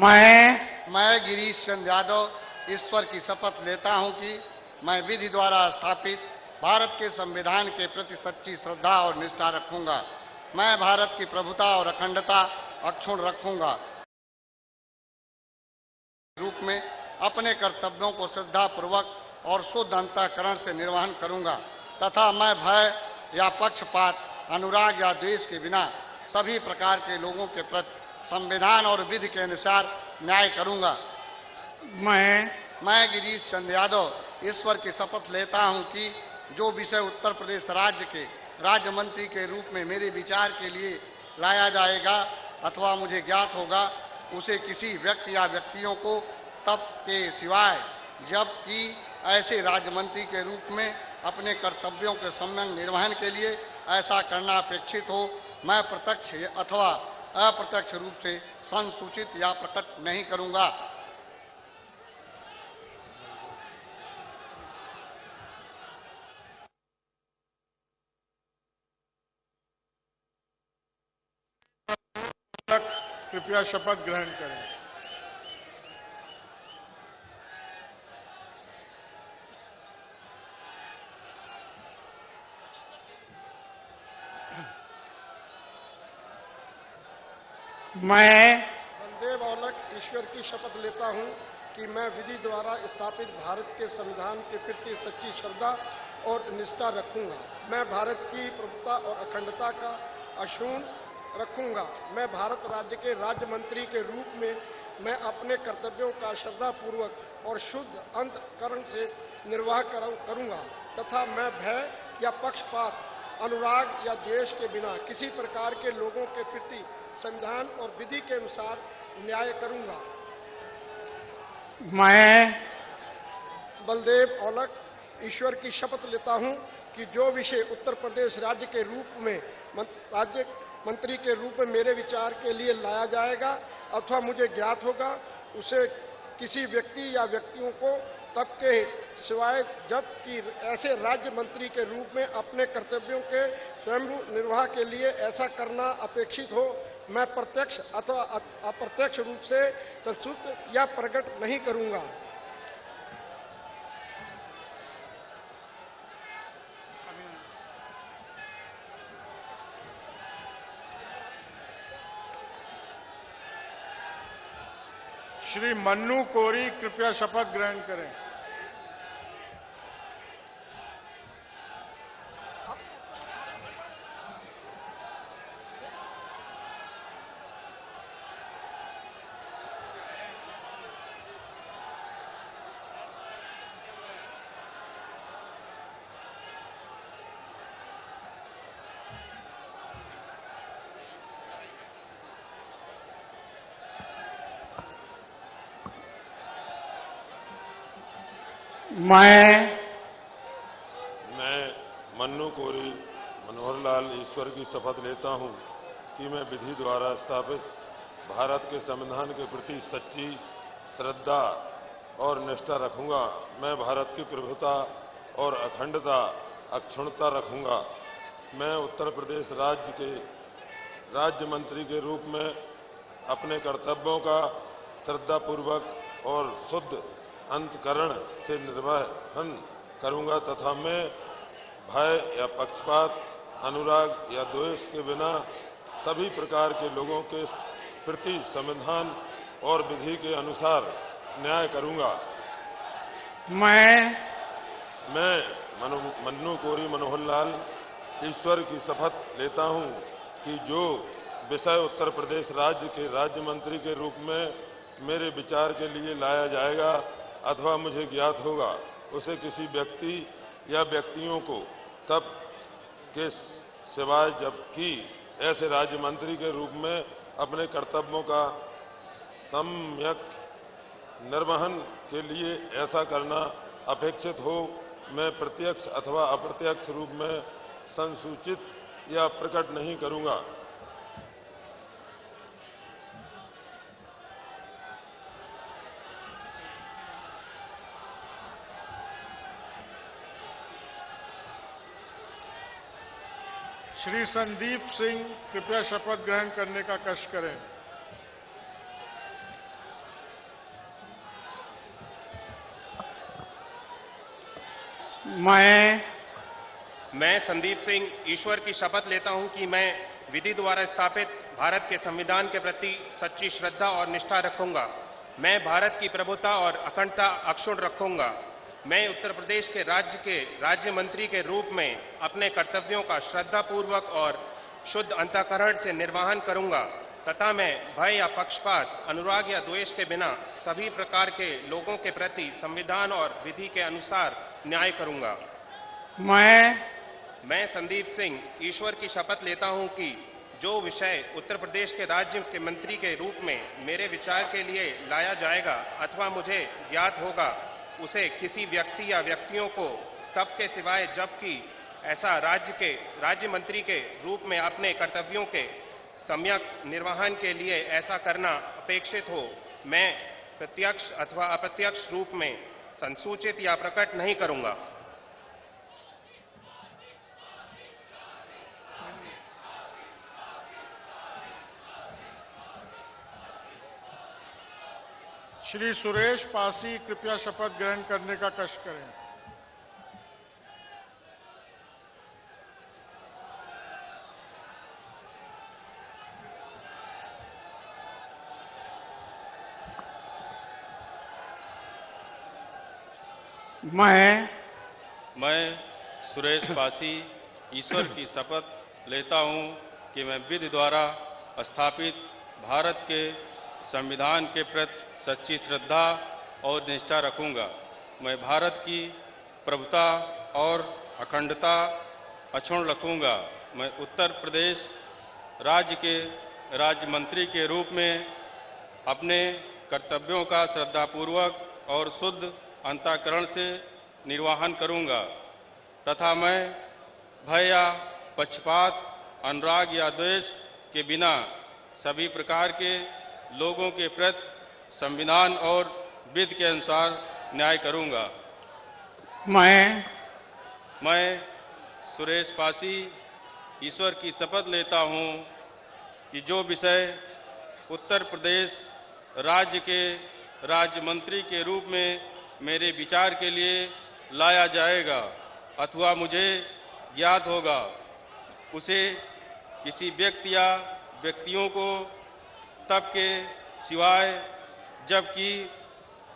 मैं गिरीश चंद्र यादव ईश्वर की शपथ लेता हूं कि मैं विधि द्वारा स्थापित भारत के संविधान के प्रति सच्ची श्रद्धा और निष्ठा रखूंगा। मैं भारत की प्रभुता और अखंडता अक्षुण्ण रखूंगा। रूप में अपने कर्तव्यों को श्रद्धापूर्वक और शुद्ध अंतःकरण से निर्वहन करूंगा तथा मैं भय या पक्षपात, अनुराग या द्वेष के बिना सभी प्रकार के लोगों के प्रति संविधान और विधि के अनुसार न्याय करूंगा। मैं गिरीश चंद्र यादव ईश्वर की शपथ लेता हूं कि जो विषय उत्तर प्रदेश राज्य के राज्य मंत्री के रूप में मेरे विचार के लिए लाया जाएगा अथवा मुझे ज्ञात होगा, उसे किसी व्यक्ति या व्यक्तियों को तब के सिवाय जबकि ऐसे राज्य मंत्री के रूप में अपने कर्तव्यों के सम्यक निर्वहन के लिए ऐसा करना अपेक्षित हो, मैं प्रत्यक्ष अथवा अप्रत्यक्ष रूप से संसूचित या प्रकट नहीं करूंगा। कृपया शपथ ग्रहण करें। मैं बलदेव औलख ईश्वर की शपथ लेता हूं कि मैं विधि द्वारा स्थापित भारत के संविधान के प्रति सच्ची श्रद्धा और निष्ठा रखूंगा। मैं भारत की प्रभुता और अखंडता का अक्षुण्ण रखूंगा। मैं भारत राज्य के राज्य मंत्री के रूप में मैं अपने कर्तव्यों का श्रद्धापूर्वक और शुद्ध अंतःकरण से निर्वाह करूंगा तथा मैं भय या पक्षपात, अनुराग या द्वेष के बिना किसी प्रकार के लोगों के प्रति संविधान और विधि के अनुसार न्याय करूंगा। मैं बलदेव औलख ईश्वर की शपथ लेता हूं कि जो विषय उत्तर प्रदेश राज्य के रूप में राज्य मंत्री के रूप में मेरे विचार के लिए लाया जाएगा अथवा मुझे ज्ञात होगा, उसे किसी व्यक्ति या व्यक्तियों को तब के सिवाय जबकि ऐसे राज्य मंत्री के रूप में अपने कर्तव्यों के स्वयं निर्वाह के लिए ऐसा करना अपेक्षित हो, मैं प्रत्यक्ष अथवा अप्रत्यक्ष रूप से संसूचित या प्रकट नहीं करूंगा। श्री मन्नू कोरी कृपया शपथ ग्रहण करें। मैं मन्नू कोरी मनोहर लाल ईश्वर की शपथ लेता हूं कि मैं विधि द्वारा स्थापित भारत के संविधान के प्रति सच्ची श्रद्धा और निष्ठा रखूंगा। मैं भारत की प्रभुता और अखंडता अक्षुण्णता रखूंगा। मैं उत्तर प्रदेश राज्य के राज्य मंत्री के रूप में अपने कर्तव्यों का श्रद्धापूर्वक और शुद्ध अंतःकरण से निर्वहन करूंगा तथा मैं भय या पक्षपात, अनुराग या द्वेष के बिना सभी प्रकार के लोगों के प्रति संविधान और विधि के अनुसार न्याय करूंगा। मैं मन्नू कोरी मनोहर लाल ईश्वर की शपथ लेता हूं कि जो विषय उत्तर प्रदेश राज्य के राज्य मंत्री के रूप में मेरे विचार के लिए लाया जाएगा अथवा मुझे ज्ञात होगा, उसे किसी व्यक्ति या व्यक्तियों को तब के सिवाय जबकि ऐसे राज्य मंत्री के रूप में अपने कर्तव्यों का सम्यक निर्वहन के लिए ऐसा करना अपेक्षित हो, मैं प्रत्यक्ष अथवा अप्रत्यक्ष रूप में संसूचित या प्रकट नहीं करूंगा। श्री संदीप सिंह कृपया शपथ ग्रहण करने का कष्ट करें। मैं संदीप सिंह ईश्वर की शपथ लेता हूं कि मैं विधि द्वारा स्थापित भारत के संविधान के प्रति सच्ची श्रद्धा और निष्ठा रखूंगा। मैं भारत की प्रभुता और अखंडता अक्षुण्ण रखूंगा। मैं उत्तर प्रदेश के राज्य मंत्री के रूप में अपने कर्तव्यों का श्रद्धापूर्वक और शुद्ध अंतःकरण से निर्वहन करूंगा तथा मैं भय या पक्षपात, अनुराग या द्वेष के बिना सभी प्रकार के लोगों के प्रति संविधान और विधि के अनुसार न्याय करूंगा। मैं संदीप सिंह ईश्वर की शपथ लेता हूं कि जो विषय उत्तर प्रदेश के राज्य के मंत्री के रूप में मेरे विचार के लिए लाया जाएगा अथवा मुझे ज्ञात होगा, उसे किसी व्यक्ति या व्यक्तियों को तब के सिवाय जबकि ऐसा राज्य मंत्री के रूप में अपने कर्तव्यों के सम्यक निर्वहन के लिए ऐसा करना अपेक्षित हो, मैं प्रत्यक्ष अथवा अप्रत्यक्ष रूप में संसूचित या प्रकट नहीं करूंगा। श्री सुरेश पासी कृपया शपथ ग्रहण करने का कष्ट करें। मैं सुरेश पासी ईश्वर की शपथ लेता हूं कि मैं विधि द्वारा स्थापित भारत के संविधान के प्रति सच्ची श्रद्धा और निष्ठा रखूंगा। मैं भारत की प्रभुता और अखंडता अक्षुण्ण रखूंगा। मैं उत्तर प्रदेश राज्य के राज्य मंत्री के रूप में अपने कर्तव्यों का श्रद्धापूर्वक और शुद्ध अंतःकरण से निर्वहन करूंगा तथा मैं भय या पक्षपात, अनुराग या द्वेष के बिना सभी प्रकार के लोगों के प्रति संविधान और विधि के अनुसार न्याय करूंगा। मैं सुरेश पासी ईश्वर की शपथ लेता हूं कि जो विषय उत्तर प्रदेश राज्य के राज्य मंत्री के रूप में मेरे विचार के लिए लाया जाएगा अथवा मुझे ज्ञात होगा, उसे किसी व्यक्ति या व्यक्तियों को तब के सिवाय जबकि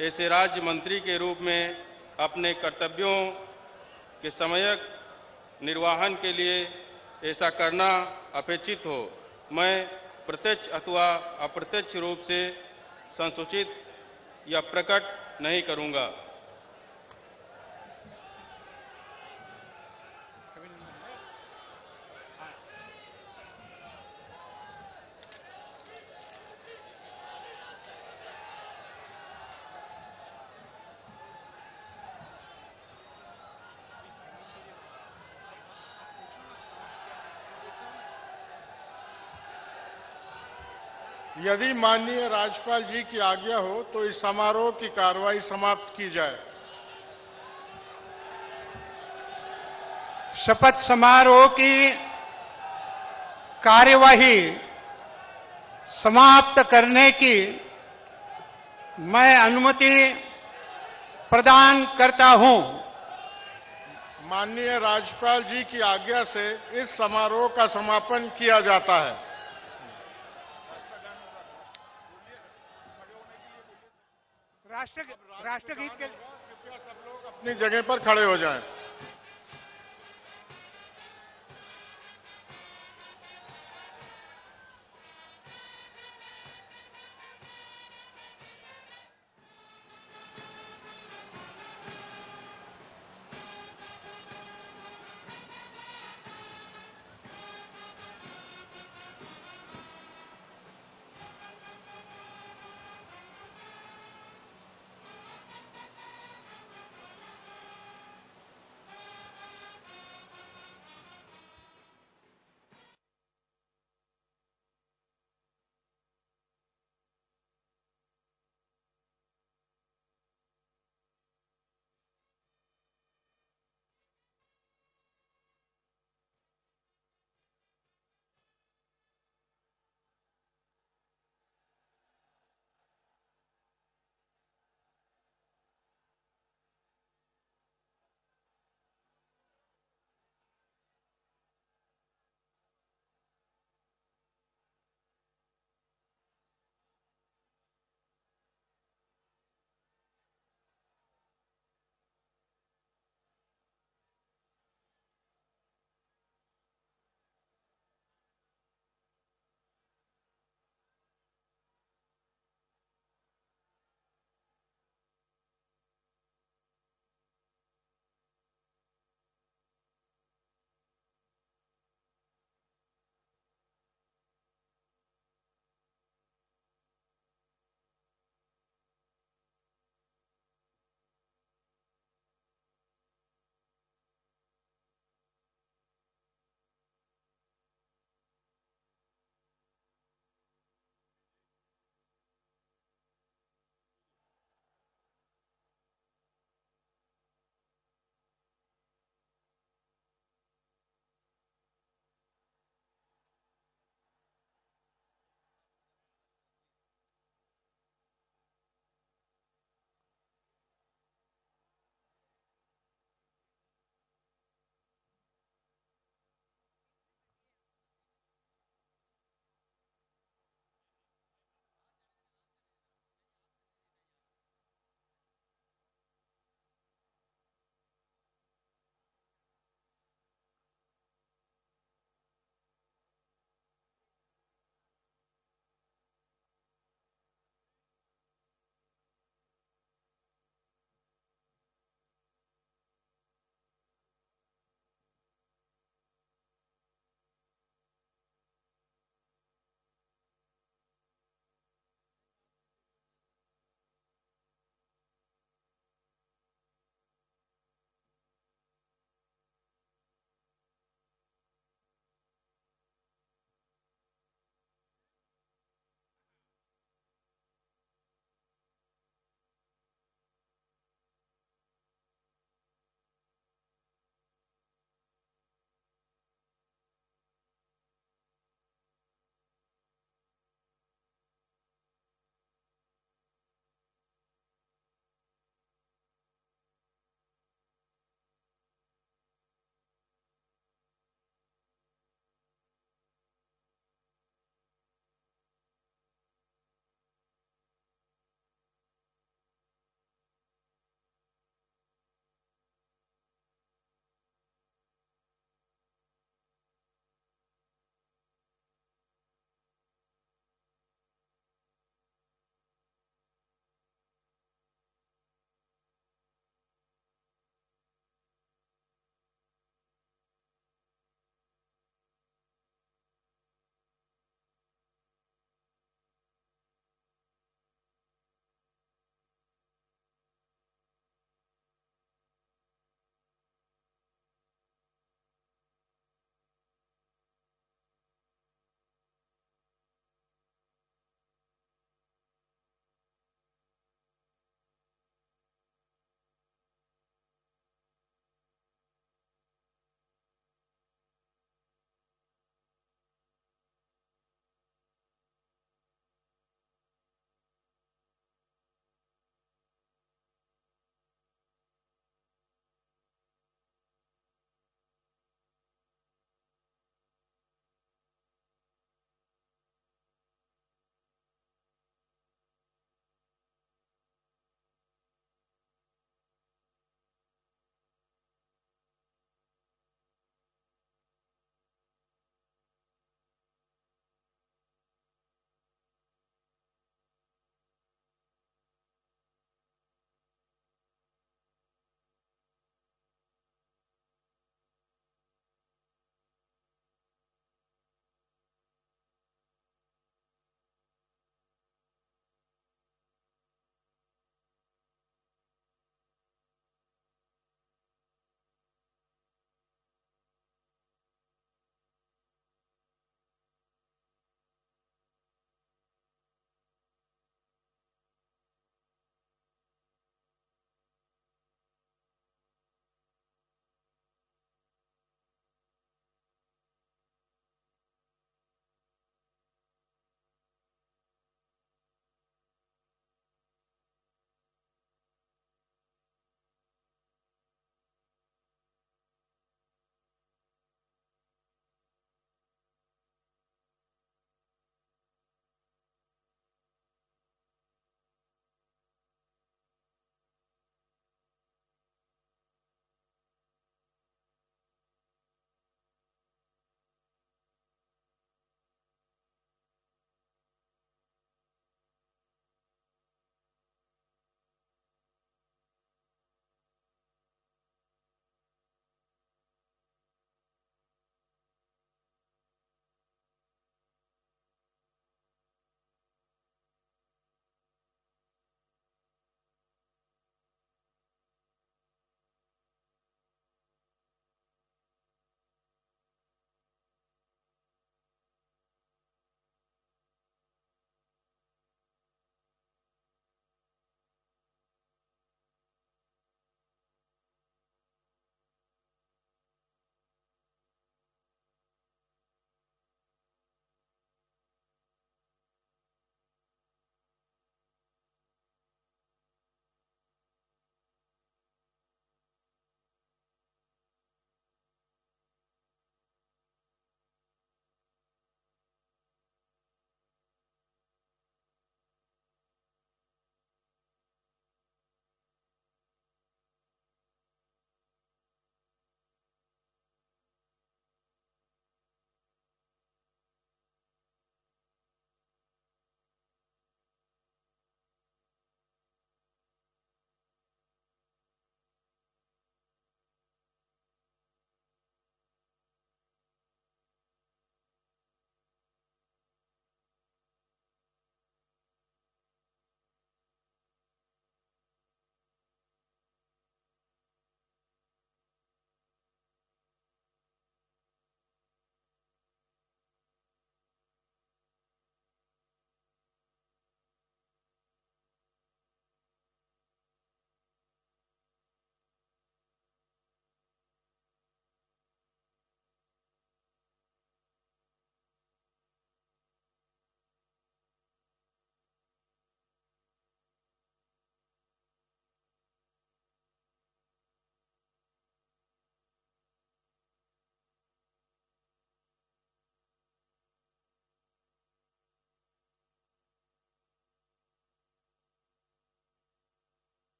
ऐसे राज्य मंत्री के रूप में अपने कर्तव्यों के सम्यक निर्वहन के लिए ऐसा करना अपेक्षित हो, मैं प्रत्यक्ष अथवा अप्रत्यक्ष रूप से संसूचित या प्रकट नहीं करूंगा। यदि माननीय राज्यपाल जी की आज्ञा हो तो इस समारोह की कार्रवाई समाप्त की जाए। शपथ समारोह की कार्यवाही समाप्त करने की मैं अनुमति प्रदान करता हूं। माननीय राज्यपाल जी की आज्ञा से इस समारोह का समापन किया जाता है। राष्ट्रगीत के कृपया सब लोग अपनी जगह पर खड़े हो जाएं।